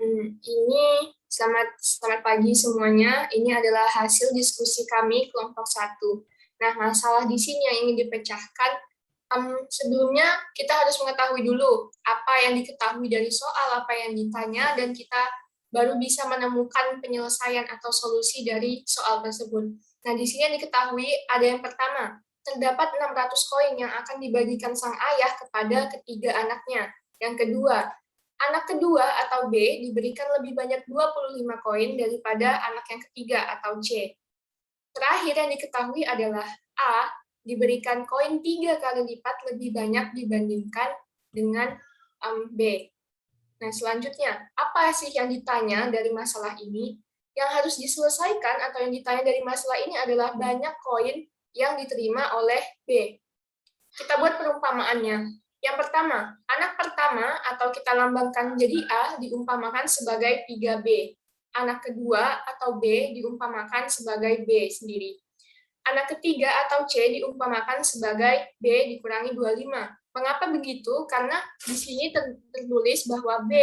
Ini selamat pagi semuanya. Ini adalah hasil diskusi kami kelompok 1. Nah, masalah di sini yang ingin dipecahkan, sebelumnya kita harus mengetahui dulu apa yang diketahui dari soal, apa yang ditanya, dan kita baru bisa menemukan penyelesaian atau solusi dari soal tersebut. Nah, di sini yang diketahui ada yang pertama, terdapat 600 koin yang akan dibagikan sang ayah kepada ketiga anaknya. Yang kedua, anak kedua atau B diberikan lebih banyak 25 koin daripada anak yang ketiga atau C. Terakhir yang diketahui adalah A diberikan koin 3 kali lipat lebih banyak dibandingkan dengan B. Nah, selanjutnya, apa sih yang ditanya dari masalah ini? Yang harus diselesaikan atau yang ditanya dari masalah ini adalah banyak koin yang diterima oleh B. Kita buat perumpamaannya. Yang pertama, anak pertama atau kita lambangkan jadi A diumpamakan sebagai 3B. Anak kedua atau B diumpamakan sebagai B sendiri. Anak ketiga atau C diumpamakan sebagai B dikurangi 25. Mengapa begitu? Karena di sini tertulis bahwa B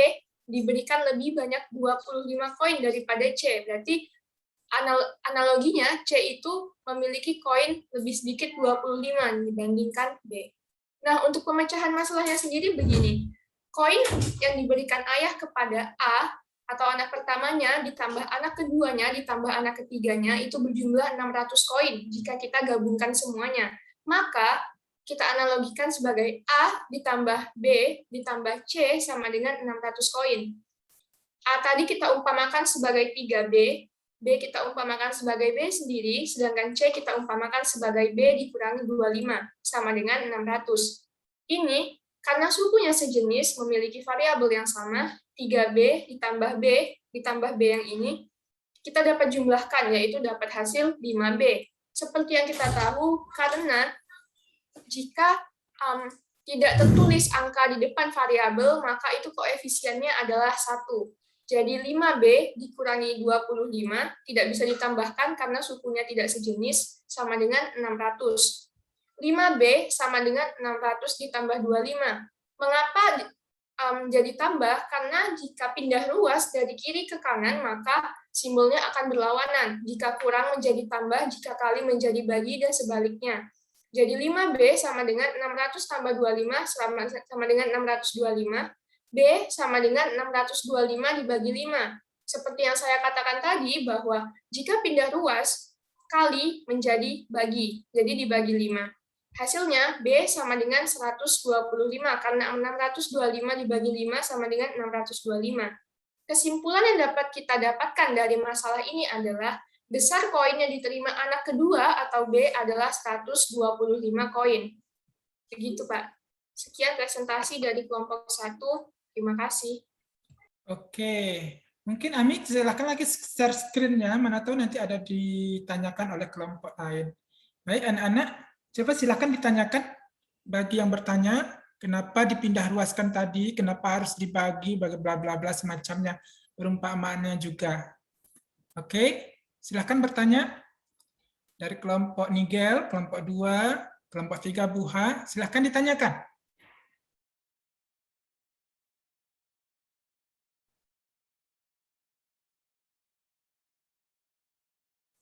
diberikan lebih banyak 25 koin daripada C. Berarti analoginya C itu memiliki koin lebih sedikit 25 dibandingkan B. Nah, untuk pemecahan masalahnya sendiri begini. Koin yang diberikan ayah kepada A atau anak pertamanya ditambah anak keduanya ditambah anak ketiganya itu berjumlah 600 koin jika kita gabungkan semuanya. Maka kita analogikan sebagai A ditambah B ditambah C sama dengan 600 koin. A tadi kita umpamakan sebagai 3B, B kita umpamakan sebagai B sendiri, sedangkan C kita umpamakan sebagai B dikurangi 25, sama dengan 600. Ini, karena sukunya sejenis, memiliki variabel yang sama, 3B ditambah B ditambah B yang ini, kita dapat jumlahkan, yaitu dapat hasil 5B. Seperti yang kita tahu, karena jika tidak tertulis angka di depan variabel, maka itu koefisiennya adalah 1. Jadi 5B dikurangi 25 tidak bisa ditambahkan karena sukunya tidak sejenis sama dengan 600. 5B sama dengan 600 ditambah 25. Mengapa jadi tambah? Karena jika pindah ruas dari kiri ke kanan maka simbolnya akan berlawanan. Jika kurang menjadi tambah, jika kali menjadi bagi dan sebaliknya. Jadi 5B sama dengan 600 tambah 25 sama dengan 625. B sama dengan 625 dibagi 5. Seperti yang saya katakan tadi, bahwa jika pindah ruas, kali menjadi bagi. Jadi dibagi 5. Hasilnya, B sama dengan 125, karena 625 dibagi 5 sama dengan 625. Kesimpulan yang dapat kita dapatkan dari masalah ini adalah, besar koin yang diterima anak kedua atau B adalah 125 koin. Begitu, Pak. Sekian presentasi dari kelompok 1. Terima kasih. Oke, mungkin Ami silakan lagi share screen-nya, mana tahu nanti ada ditanyakan oleh kelompok lain. Baik, anak-anak, coba silakan ditanyakan bagi yang bertanya, kenapa dipindah ruaskan tadi, kenapa harus dibagi, bla bla bla semacamnya, perumpamaannya juga. Oke, silakan bertanya dari kelompok Nigel, kelompok 2, kelompok 3 Buha, silakan ditanyakan.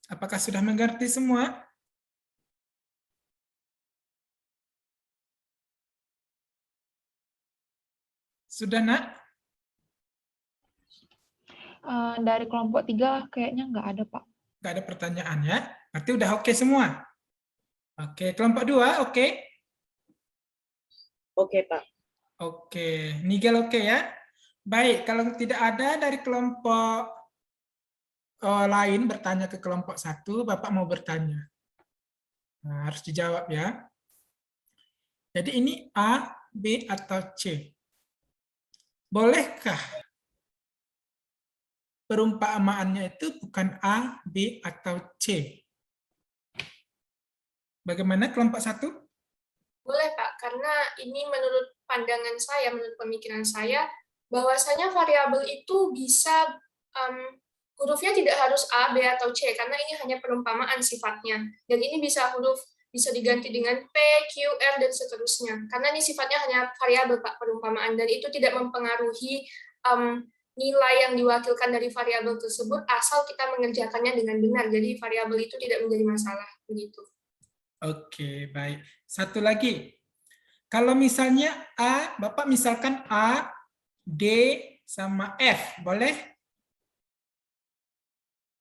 Apakah sudah mengerti semua? Sudah, Nak? Dari kelompok 3 kayaknya nggak ada, Pak. Nggak ada pertanyaan ya? Berarti udah oke semua? Oke, kelompok 2, oke? Oke, Pak. Oke, Nigel oke ya? Baik, kalau tidak ada dari kelompok lain bertanya ke kelompok 1, Bapak mau bertanya. Nah, harus dijawab ya. Jadi ini A, B, atau C? Bolehkah perumpamaannya itu bukan A, B, atau C? Bagaimana kelompok 1? Boleh, Pak, karena ini menurut pandangan saya, menurut pemikiran saya, bahwasanya variabel itu bisa hurufnya tidak harus A, B, atau C, karena ini hanya perumpamaan sifatnya. Dan ini bisa huruf bisa diganti dengan P, Q, R, dan seterusnya. Karena ini sifatnya hanya variabel, Pak, perumpamaan, dan itu tidak mempengaruhi nilai yang diwakilkan dari variabel tersebut asal kita mengerjakannya dengan benar. Jadi variabel itu tidak menjadi masalah, begitu. Oke, baik. Satu lagi. Kalau misalnya A, Bapak misalkan A, D, sama F, boleh?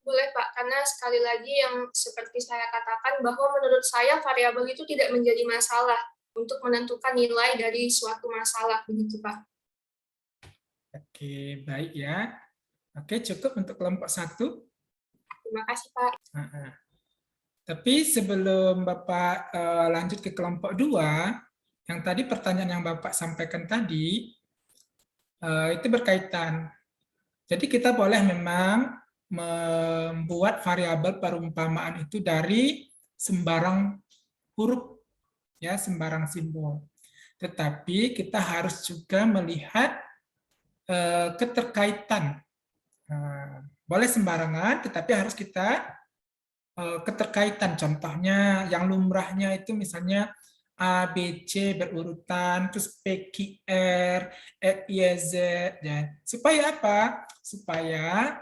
Boleh, Pak, karena sekali lagi yang seperti saya katakan bahwa menurut saya variabel itu tidak menjadi masalah untuk menentukan nilai dari suatu masalah, begitu, Pak. Oke, baik ya. Oke, cukup untuk kelompok 1. Terima kasih, Pak. Tapi sebelum Bapak lanjut ke kelompok 2, yang tadi pertanyaan yang Bapak sampaikan tadi, itu berkaitan. Jadi kita boleh memang membuat variabel perumpamaan itu dari sembarang huruf, ya, sembarang simbol. Tetapi kita harus juga melihat keterkaitan. Boleh sembarangan, tetapi harus kita keterkaitan. Contohnya yang lumrahnya itu misalnya A, B, C berurutan, terus P, Q, R, X, Y, Z. Ya. Supaya apa? Supaya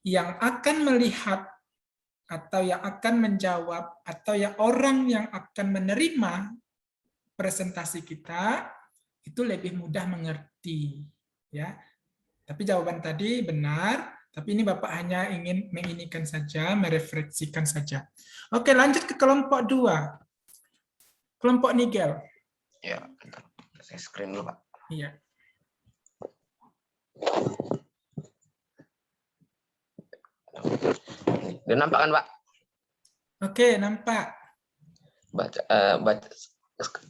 yang akan melihat atau yang akan menjawab atau yang orang yang akan menerima presentasi kita itu lebih mudah mengerti. Ya. Tapi jawaban tadi benar. Tapi ini Bapak hanya ingin menginikan saja, merefleksikan saja. Oke, lanjut ke kelompok 2. Kelompok Nigel. Ya, bentar. Saya screen dulu, Pak. Iya. Udah nampak kan, Pak? Oke, nampak.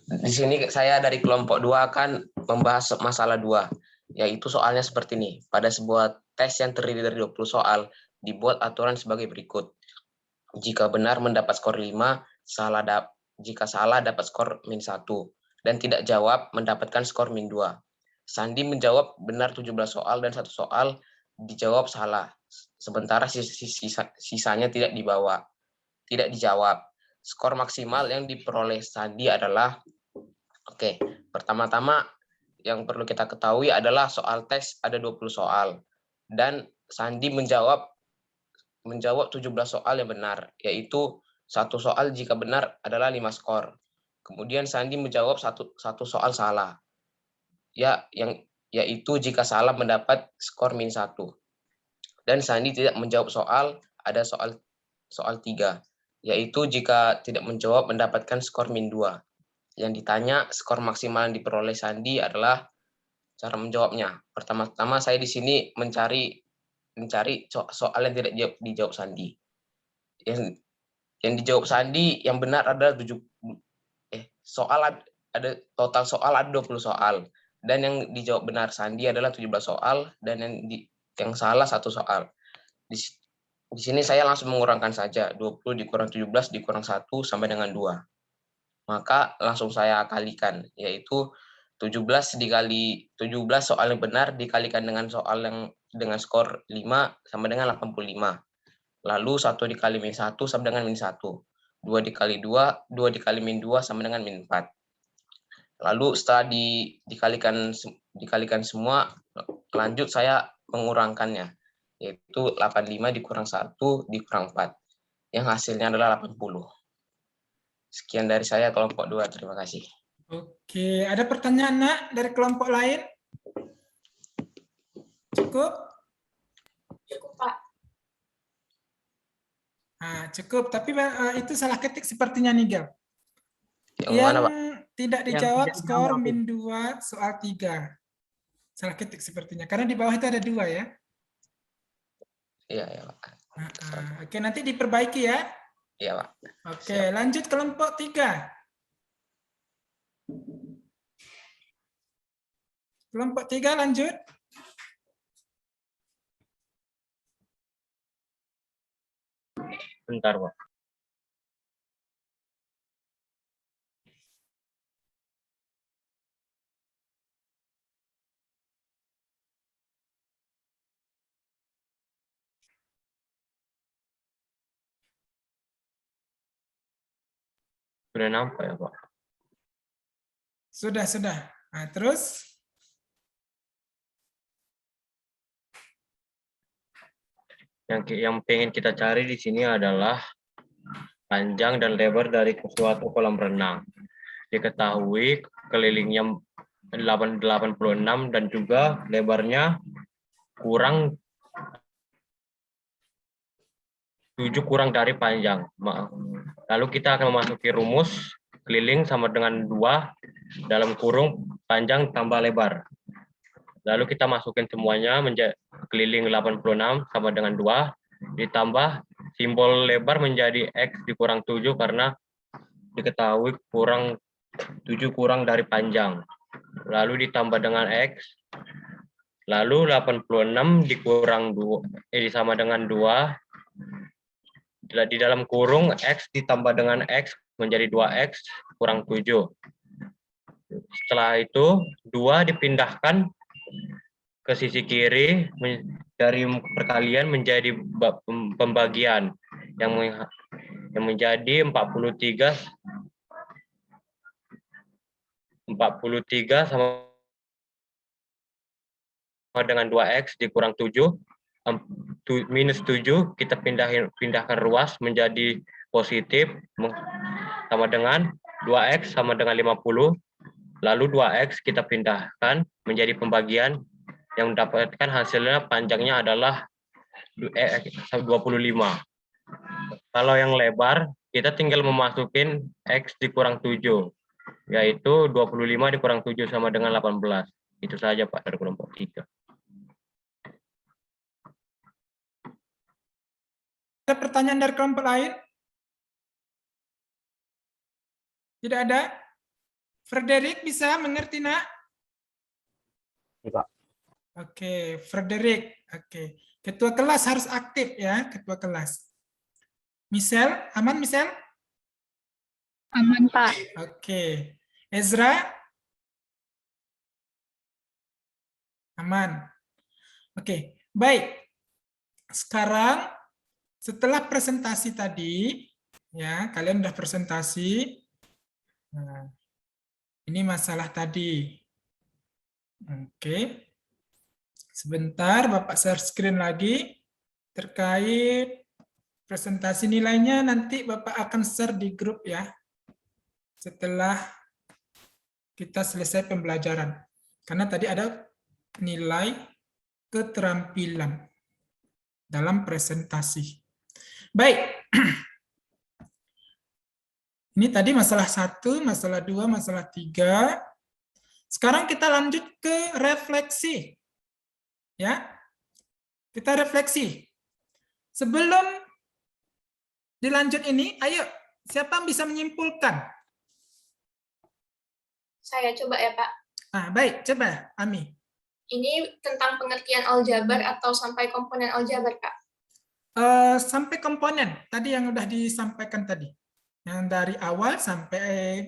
Di sini saya dari kelompok 2 akan membahas masalah 2, yaitu soalnya seperti ini. Pada sebuah tes yang terdiri dari 20 soal, dibuat aturan sebagai berikut. Jika benar mendapat skor 5, jika salah dapat skor -1, dan tidak jawab mendapatkan skor -2. Sandi menjawab benar 17 soal dan 1 soal dijawab salah, sementara sisanya tidak dijawab. Skor maksimal yang diperoleh Sandi adalah, pertama-tama yang perlu kita ketahui adalah soal tes ada 20 soal, dan Sandi menjawab 17 soal yang benar, yaitu 1 soal jika benar adalah 5 skor. Kemudian Sandi menjawab satu soal salah, yaitu jika salah mendapat skor -1. Dan Sandi tidak menjawab ada soal 3, yaitu jika tidak menjawab mendapatkan skor -2. Yang ditanya skor maksimal yang diperoleh Sandi adalah cara menjawabnya. Pertama-tama saya di sini mencari soal yang tidak dijawab Sandi. Yang dijawab Sandi yang benar adalah total soal ada 20 soal, dan yang dijawab benar Sandi adalah 17 soal, dan yang salah 1 soal. Di sini saya langsung mengurangkan saja, 20 dikurang 17 dikurang 1 sampai dengan 2. Maka langsung saya kalikan, yaitu 17 soal yang benar dikalikan dengan soal yang dengan skor 5 sama dengan 85. Lalu 1 dikali -1 sama dengan -1. 2 dikali 2 dikali -2 sama dengan -4. Lalu setelah dikalikan semua, lanjut saya mengurangkannya, yaitu 85 dikurang 1 dikurang 4. Yang hasilnya adalah 80. Sekian dari saya kelompok 2, terima kasih. Oke, ada pertanyaan nak dari kelompok lain? Cukup? Cukup, Pak. Cukup, tapi itu salah ketik sepertinya Nigel. Yang Yang mana, Pak? tidak Yang dijawab tidak skor dijawab. -2 soal 3. Salah ketik sepertinya. Karena di bawah itu ada 2 ya. Iya, ya, Pak. Oke, nanti diperbaiki ya. Iya, Pak. Oke, Siap. lanjut kelompok 3. Kelompok 3 lanjut. Bentar, Pak. Sudah nampak ya, Pak? Sudah. Nah, terus Yang pengen kita cari di sini adalah panjang dan lebar dari suatu kolam renang. Diketahui kelilingnya 86 dan juga lebarnya kurang 7 kurang dari panjang. Lalu kita akan memasuki rumus keliling sama dengan 2 dalam kurung panjang tambah lebar. Lalu kita masukin semuanya menjadi keliling 86 sama dengan 2 ditambah simbol lebar menjadi X dikurang 7 karena diketahui 7 kurang dari panjang. Lalu ditambah dengan X. Lalu 86 dikurang 2 sama dengan 2. Di dalam kurung X ditambah dengan X menjadi 2X kurang 7. Setelah itu 2 dipindahkan ke sisi kiri dari perkalian menjadi pembagian yang menjadi 43 sama dengan 2X dikurang 7 minus 7 kita pindahkan ruas menjadi positif sama dengan 2X sama dengan 50. Lalu 2X kita pindahkan menjadi pembagian yang mendapatkan hasilnya panjangnya adalah 25. Kalau yang lebar, kita tinggal memasukin X dikurang 7, yaitu 25 dikurang 7 sama dengan 18. Itu saja, Pak, dari kelompok 3. ada pertanyaan dari kelompok lain? Tidak ada? Frederick bisa mengerti, Nak? Iya, Pak. Oke, Frederick. Oke. Ketua kelas harus aktif ya, ketua kelas. Michelle, aman Michelle? Aman, Pak. Oke. Ezra? Aman. Oke, baik. Sekarang setelah presentasi tadi, ya, kalian udah presentasi. Nah, ini masalah tadi. Oke. Sebentar, Bapak share screen lagi. Terkait presentasi nilainya nanti Bapak akan share di grup ya. Setelah kita selesai pembelajaran. Karena tadi ada nilai keterampilan dalam presentasi. Baik. Ini tadi masalah 1, masalah 2, masalah 3. Sekarang kita lanjut ke refleksi. Ya. Kita refleksi. Sebelum dilanjut ini, ayo siapa yang bisa menyimpulkan? Saya coba ya, Pak. Nah, baik, coba Ami. Ini tentang pengertian aljabar atau sampai komponen aljabar, Pak? Sampai komponen, tadi yang udah disampaikan tadi. Yang dari awal sampai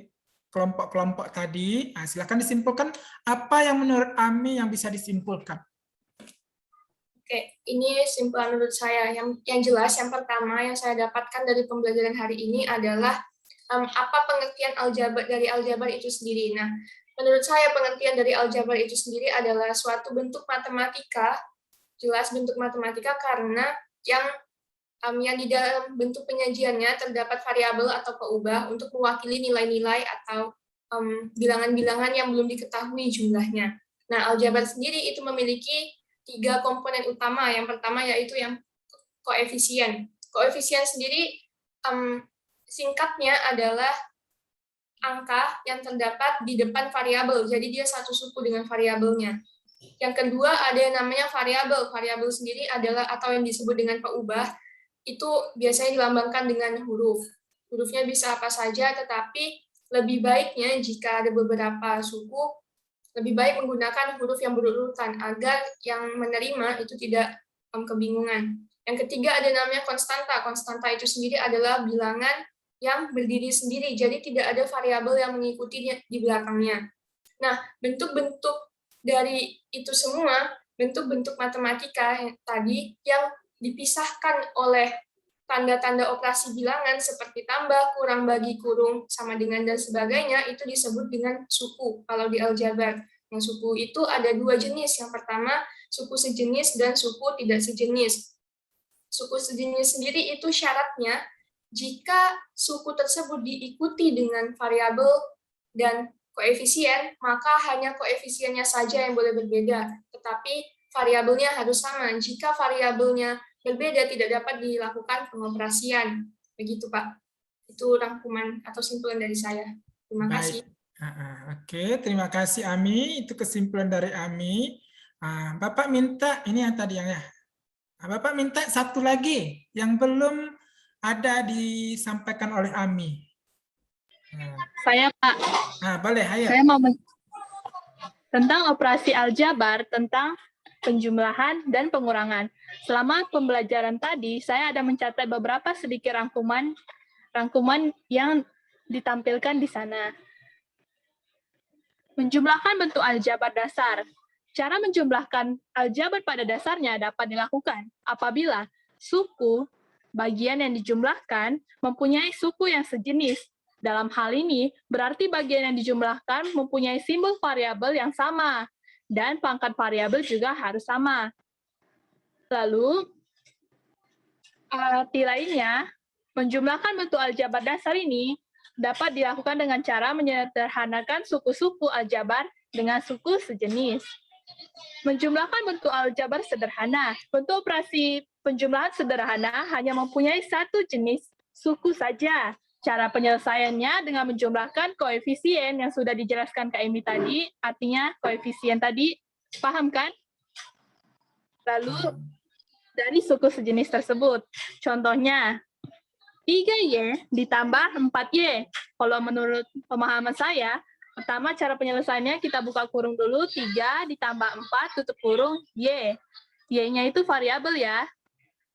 kelompok-kelompok tadi. Nah, silakan disimpulkan apa yang menurut Ami yang bisa disimpulkan. Oke, ini simpulan menurut saya. Yang jelas, yang pertama yang saya dapatkan dari pembelajaran hari ini adalah apa pengertian dari aljabar itu sendiri. Nah, menurut saya pengertian dari aljabar itu sendiri adalah suatu bentuk matematika, jelas bentuk matematika karena yang di dalam bentuk penyajiannya terdapat variabel atau peubah untuk mewakili nilai-nilai atau bilangan-bilangan yang belum diketahui jumlahnya. Nah, aljabar sendiri itu memiliki 3 komponen utama. Yang pertama yaitu yang koefisien. Koefisien sendiri singkatnya adalah angka yang terdapat di depan variabel. Jadi dia satu suku dengan variabelnya. Yang kedua ada yang namanya variabel. Variabel sendiri adalah atau yang disebut dengan peubah, itu biasanya dilambangkan dengan huruf. Hurufnya bisa apa saja, tetapi lebih baiknya jika ada beberapa suku, lebih baik menggunakan huruf yang berurutan agar yang menerima itu tidak kebingungan. Yang ketiga ada namanya konstanta. Konstanta itu sendiri adalah bilangan yang berdiri sendiri, jadi tidak ada variabel yang mengikuti di belakangnya. Nah, bentuk-bentuk dari itu semua, bentuk-bentuk matematika yang tadi yang dipisahkan oleh tanda-tanda operasi bilangan seperti tambah, kurang, bagi, kurung, sama dengan, dan sebagainya, itu disebut dengan suku kalau di aljabar. Yang suku itu ada dua jenis. Yang pertama, suku sejenis dan suku tidak sejenis. Suku sejenis sendiri itu syaratnya jika suku tersebut diikuti dengan variabel dan koefisien, maka hanya koefisiennya saja yang boleh berbeda, tetapi variabelnya harus sama. Jika variabelnya berbeda, tidak dapat dilakukan pengoperasian. Begitu, Pak. Itu rangkuman atau simpulan dari saya. Terima kasih. Oke, terima kasih Ami. Itu kesimpulan dari Ami. Bapak minta, ini yang tadi ya. Bapak minta satu lagi yang belum ada disampaikan oleh Ami. Saya, Pak. Boleh, ayo. Saya mau tentang operasi aljabar, tentang penjumlahan dan pengurangan. Selama pembelajaran tadi, saya ada mencatat beberapa sedikit rangkuman yang ditampilkan di sana. Menjumlahkan bentuk aljabar dasar. Cara menjumlahkan aljabar pada dasarnya dapat dilakukan apabila suku bagian yang dijumlahkan mempunyai suku yang sejenis. Dalam hal ini, berarti bagian yang dijumlahkan mempunyai simbol variabel yang sama, dan pangkat variabel juga harus sama. Lalu, arti lainnya, menjumlahkan bentuk aljabar dasar ini dapat dilakukan dengan cara menyederhanakan suku-suku aljabar dengan suku sejenis. Menjumlahkan bentuk aljabar sederhana. Bentuk operasi penjumlahan sederhana hanya mempunyai satu jenis suku saja. Cara penyelesaiannya dengan menjumlahkan koefisien yang sudah dijelaskan Kak Emi tadi, artinya koefisien tadi, paham kan? Lalu, dari suku sejenis tersebut. Contohnya, 3Y ditambah 4Y. Kalau menurut pemahaman saya, pertama cara penyelesaiannya kita buka kurung dulu, 3 ditambah 4 tutup kurung Y. Y-nya itu variabel ya.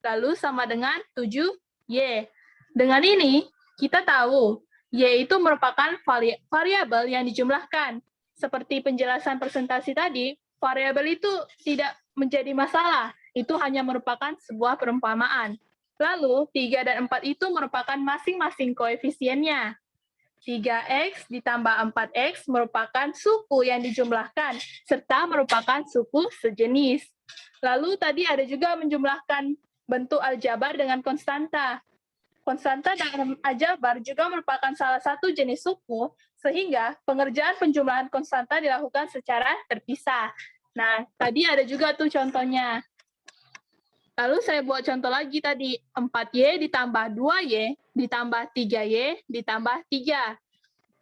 Lalu sama dengan 7Y. Dengan ini, kita tahu Y itu merupakan variabel yang dijumlahkan. Seperti penjelasan presentasi tadi, variabel itu tidak menjadi masalah. Itu hanya merupakan sebuah perumpamaan. Lalu, 3 dan 4 itu merupakan masing-masing koefisiennya. 3X ditambah 4X merupakan suku yang dijumlahkan, serta merupakan suku sejenis. Lalu tadi ada juga menjumlahkan bentuk aljabar dengan konstanta. Konstanta dalam aljabar juga merupakan salah satu jenis suku, sehingga pengerjaan penjumlahan konstanta dilakukan secara terpisah. Nah, tadi ada juga tuh contohnya. Lalu saya buat contoh lagi tadi, 4Y ditambah 2Y ditambah 3Y ditambah 3.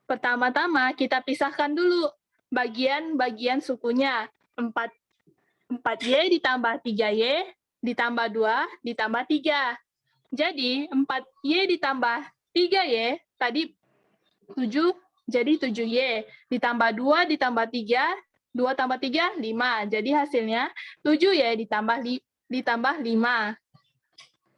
Pertama-tama kita pisahkan dulu bagian-bagian sukunya. 4Y ditambah 3Y ditambah 2 ditambah 3. Jadi 4Y ditambah 3Y tadi 7, jadi 7Y. Ditambah 2 ditambah 3, 2 tambah 3, 5. Jadi hasilnya 7Y ditambah 5.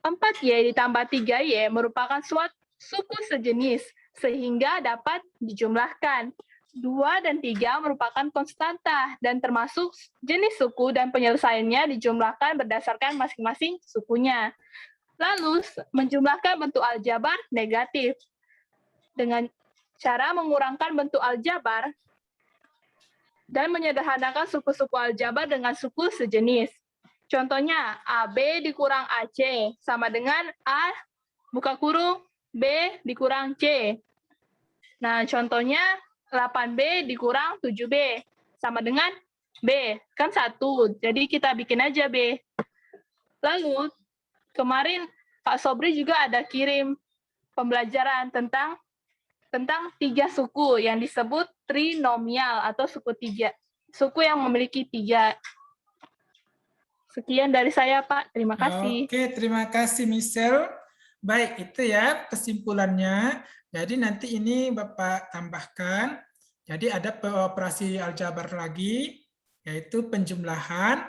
4Y ditambah 3Y merupakan suatu suku sejenis, sehingga dapat dijumlahkan. 2 dan 3 merupakan konstanta, dan termasuk jenis suku dan penyelesaiannya dijumlahkan berdasarkan masing-masing sukunya. Lalu, menjumlahkan bentuk aljabar negatif. Dengan cara mengurangkan bentuk aljabar dan menyederhanakan suku-suku aljabar dengan suku sejenis. Contohnya, AB dikurang AC sama dengan A buka kurung B dikurang C. Nah, contohnya 8B dikurang 7B sama dengan B. Kan 1, jadi kita bikin aja B. Lalu, kemarin Pak Sobri juga ada kirim pembelajaran tentang tentang 3 suku yang disebut trinomial atau suku yang memiliki 3. Sekian dari saya, Pak. Terima kasih. Oke, terima kasih Michelle. Baik, itu ya kesimpulannya. Jadi nanti ini Bapak tambahkan. Jadi ada operasi aljabar lagi, yaitu penjumlahan.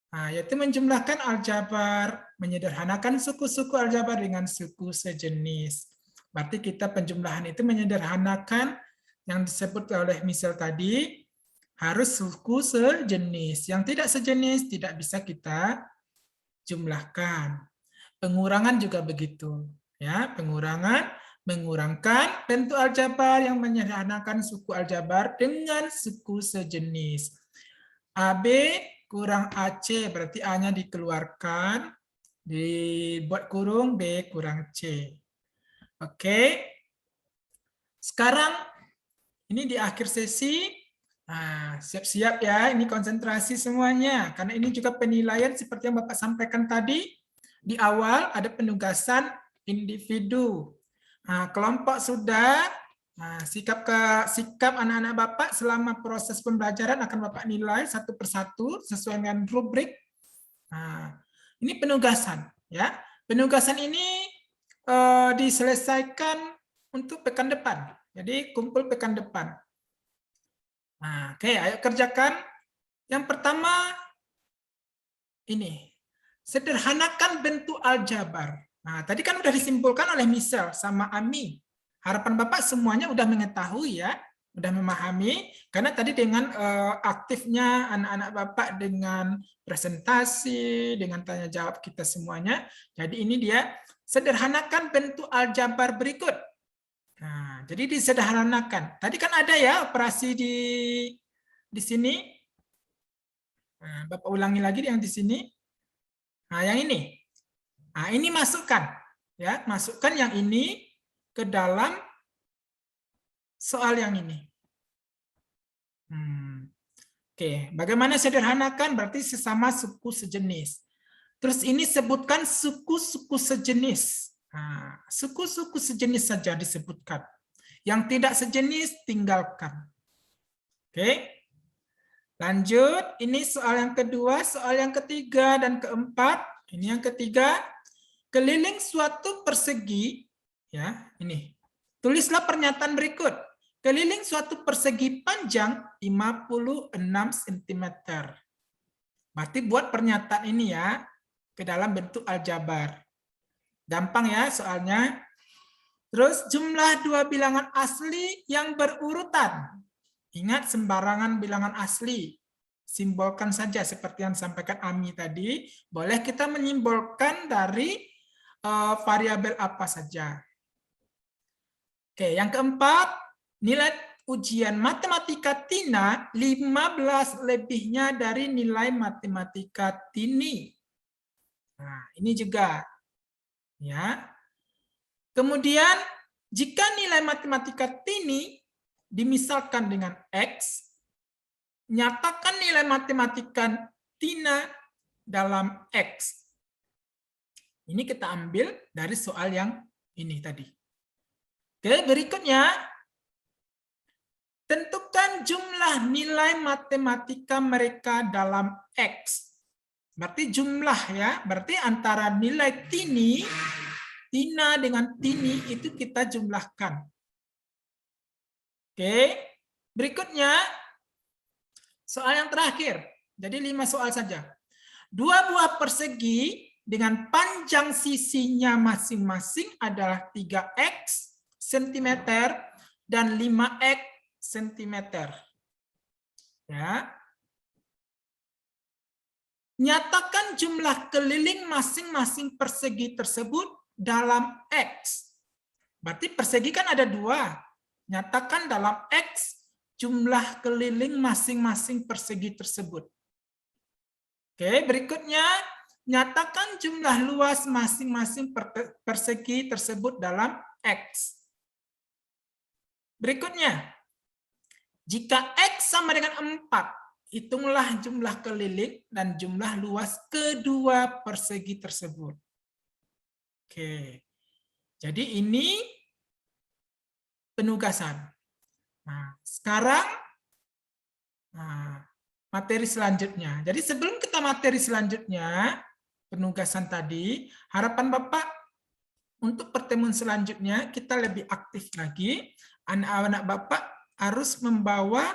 Nah, yaitu menjumlahkan aljabar, menyederhanakan suku-suku aljabar dengan suku sejenis. Berarti kita penjumlahan itu menyederhanakan yang disebut oleh Michelle tadi, harus suku sejenis. Yang tidak sejenis tidak bisa kita jumlahkan. Pengurangan juga begitu. Ya, pengurangan mengurangkan bentuk aljabar yang menyederhanakan suku aljabar dengan suku sejenis. AB kurang AC, berarti A-nya dikeluarkan, dibuat kurung, B kurang C. Oke. Sekarang ini di akhir sesi. Nah, siap-siap ya, ini konsentrasi semuanya. Karena ini juga penilaian seperti yang Bapak sampaikan tadi. Di awal ada penugasan individu. Nah, kelompok sudah, nah, sikap anak-anak Bapak selama proses pembelajaran akan Bapak nilai satu persatu sesuai dengan rubrik. Nah, ini penugasan. Ya, penugasan ini diselesaikan untuk pekan depan. Jadi kumpul pekan depan. Nah, oke, ayo kerjakan. Yang pertama ini, sederhanakan bentuk aljabar. Nah, tadi kan udah disimpulkan oleh Michelle sama Ami. Harapan Bapak semuanya udah mengetahui ya, udah memahami. Karena tadi dengan aktifnya anak-anak Bapak dengan presentasi, dengan tanya jawab kita semuanya. Jadi ini dia, sederhanakan bentuk aljabar berikut. Nah, jadi disederhanakan. Tadi kan ada ya operasi di sini. Nah, Bapak ulangi lagi yang di sini. Nah, yang ini. Nah, ini masukkan. Ya, masukkan yang ini ke dalam soal yang ini. Oke, bagaimana sederhanakan? Berarti sesama suku sejenis. Terus ini sebutkan suku-suku sejenis. Nah, suku-suku sejenis saja disebutkan. Yang tidak sejenis tinggalkan. Oke. Lanjut, ini soal yang kedua, soal yang ketiga dan keempat. Ini yang ketiga, keliling suatu persegi, ya, ini. Tulislah pernyataan berikut. Keliling suatu persegi panjang 56 cm. Berarti buat pernyataan ini ya, ke dalam bentuk aljabar. Gampang ya soalnya. Terus jumlah dua bilangan asli yang berurutan. Ingat sembarangan bilangan asli. Simbolkan saja seperti yang disampaikan Ami tadi. Boleh kita menyimbolkan dari variabel apa saja. Oke, yang keempat, nilai ujian matematika Tina 15 lebihnya dari nilai matematika Tini. Nah, ini juga. Ya. Kemudian jika nilai matematika Tini dimisalkan dengan X, nyatakan nilai matematika Tina dalam X. Ini kita ambil dari soal yang ini tadi. Oke, berikutnya tentukan jumlah nilai matematika mereka dalam X. Berarti jumlah ya, berarti antara nilai Tina dengan Tini itu kita jumlahkan. Oke, berikutnya soal yang terakhir. Jadi 5 soal saja. Dua buah persegi dengan panjang sisinya masing-masing adalah 3x cm dan 5x cm. Ya. Nyatakan jumlah keliling masing-masing persegi tersebut dalam X. Berarti persegi kan ada 2. Nyatakan dalam X jumlah keliling masing-masing persegi tersebut. Oke, berikutnya nyatakan jumlah luas masing-masing persegi tersebut dalam X. Berikutnya, jika X sama dengan 4, hitunglah jumlah keliling dan jumlah luas kedua persegi tersebut. Oke, jadi ini penugasan. Nah, sekarang materi selanjutnya. Jadi sebelum kita materi selanjutnya, penugasan tadi, harapan Bapak untuk pertemuan selanjutnya kita lebih aktif lagi. Anak-anak Bapak harus membawa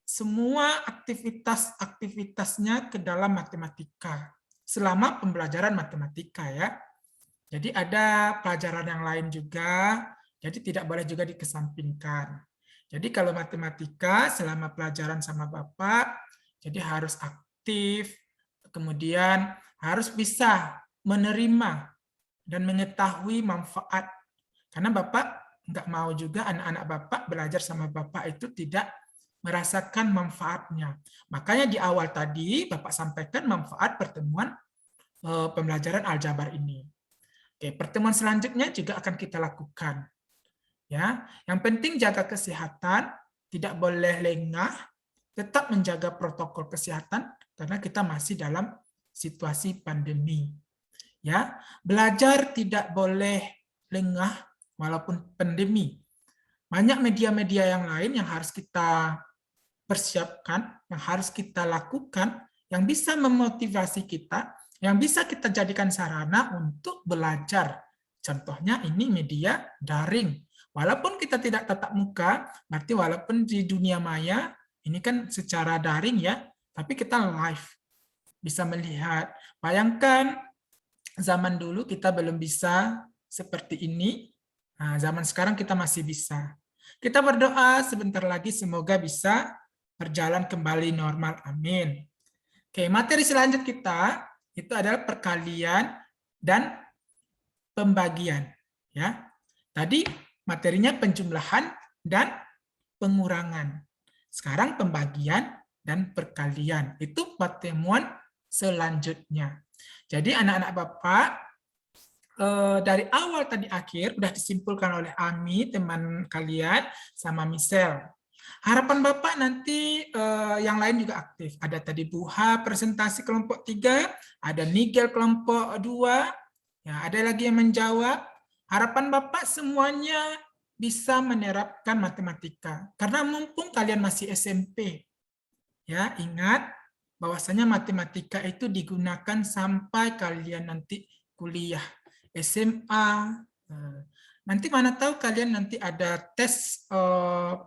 semua aktivitas-aktivitasnya ke dalam matematika selama pembelajaran matematika ya. Jadi ada pelajaran yang lain juga, jadi tidak boleh juga dikesampingkan. Jadi kalau matematika selama pelajaran sama Bapak, jadi harus aktif, kemudian harus bisa menerima dan mengetahui manfaat. Karena Bapak nggak mau juga anak-anak Bapak belajar sama Bapak itu tidak merasakan manfaatnya. Makanya di awal tadi Bapak sampaikan manfaat pertemuan pembelajaran aljabar ini. Oke, pertemuan selanjutnya juga akan kita lakukan. Ya, yang penting jaga kesehatan, tidak boleh lengah, tetap menjaga protokol kesehatan karena kita masih dalam situasi pandemi. Ya, belajar tidak boleh lengah walaupun pandemi. Banyak media-media yang lain yang harus kita persiapkan, yang harus kita lakukan, yang bisa memotivasi kita, yang bisa kita jadikan sarana untuk belajar. Contohnya ini media daring. Walaupun kita tidak tatap muka, berarti walaupun di dunia maya, ini kan secara daring ya, tapi kita live. Bisa melihat. Bayangkan zaman dulu kita belum bisa seperti ini, nah, zaman sekarang kita masih bisa. Kita berdoa sebentar lagi semoga bisa berjalan kembali normal. Amin. Oke, materi selanjutnya kita itu adalah perkalian dan pembagian. Ya, tadi materinya penjumlahan dan pengurangan. Sekarang pembagian dan perkalian. Itu pertemuan selanjutnya. Jadi anak-anak Bapak, dari awal tadi akhir udah disimpulkan oleh Ami, teman kalian, sama Michelle. Harapan Bapak nanti yang lain juga aktif. Ada tadi Buha presentasi kelompok 3, ada Nigel kelompok 2, ya, ada lagi yang menjawab. Harapan Bapak semuanya bisa menerapkan matematika. Karena mumpung kalian masih SMP. Ya, ingat bahwasanya matematika itu digunakan sampai kalian nanti kuliah, SMA. Nanti mana tahu kalian nanti ada tes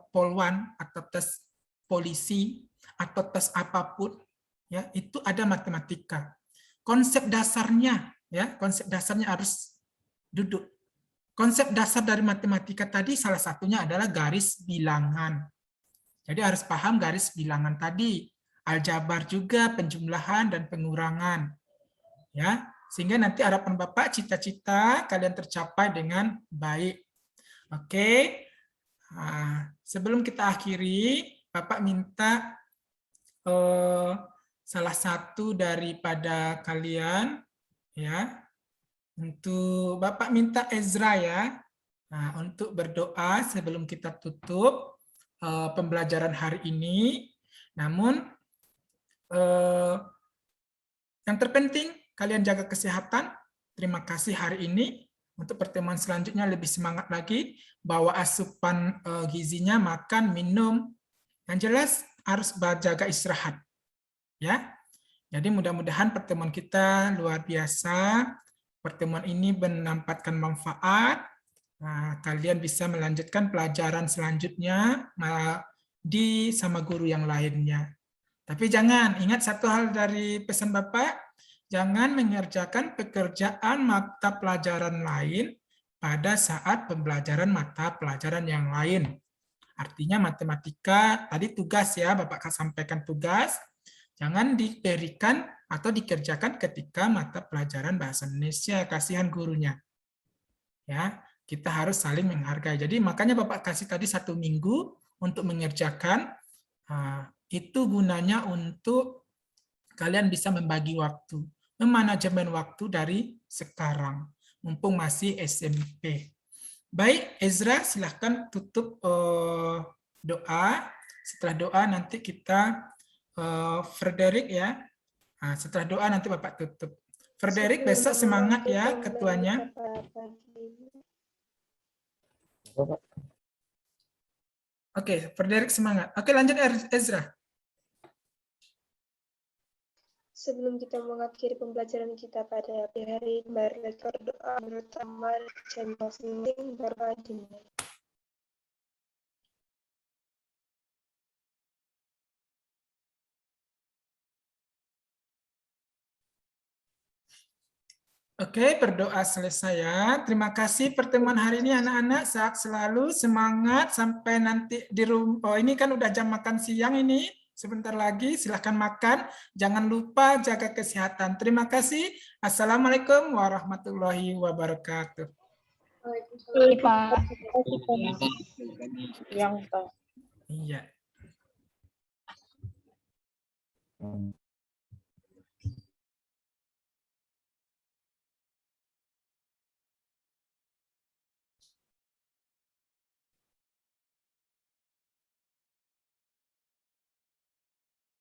polwan atau tes polisi atau tes apapun, ya, itu ada matematika. Konsep dasarnya, ya, konsep dasarnya harus duduk. Konsep dasar dari matematika tadi salah satunya adalah garis bilangan. Jadi harus paham garis bilangan tadi. Aljabar juga, penjumlahan dan pengurangan. Ya, sehingga nanti harapan Bapak cita-cita kalian tercapai dengan baik. Oke. Nah, sebelum kita akhiri, Bapak minta salah satu daripada kalian, ya, untuk Bapak minta Ezra ya, nah, untuk berdoa sebelum kita tutup pembelajaran hari ini. Namun yang terpenting kalian jaga kesehatan. Terima kasih hari ini. Untuk pertemuan selanjutnya lebih semangat lagi, bawa asupan gizinya, makan, minum. Yang jelas harus jaga istirahat. Ya. Jadi mudah-mudahan pertemuan kita luar biasa. Pertemuan ini menampakkan manfaat. Nah, kalian bisa melanjutkan pelajaran selanjutnya di sama guru yang lainnya. Tapi jangan, ingat satu hal dari pesan Bapak, jangan mengerjakan pekerjaan mata pelajaran lain pada saat pembelajaran mata pelajaran yang lain. Artinya matematika, tadi tugas ya, Bapak sampaikan tugas, jangan diberikan atau dikerjakan ketika mata pelajaran bahasa Indonesia, kasihan gurunya. Ya, kita harus saling menghargai. Jadi makanya Bapak kasih tadi 1 minggu untuk mengerjakan. Itu gunanya untuk kalian bisa membagi waktu, memanajemen waktu dari sekarang, mumpung masih SMP. Baik, Ezra silahkan tutup doa. Setelah doa nanti kita Frederick ya. Nah, setelah doa nanti Bapak tutup. Frederick besok semangat ya ketuanya. Pak. Oke, Frederick semangat. Oke, lanjut Ezra. Sebelum kita mengakhiri pembelajaran kita pada hari ini, mari kita berdoa bersama dan masing-masing berdoa dimulai. Oke, berdoa selesai ya. Terima kasih pertemuan hari ini anak-anak. Sehat selalu, semangat sampai nanti di rumah. Oh, ini kan udah jam makan siang ini. Sebentar lagi silahkan makan. Jangan lupa jaga kesehatan. Terima kasih. Assalamualaikum warahmatullahi wabarakatuh. Baik, Pak. Yang Pak. Iya.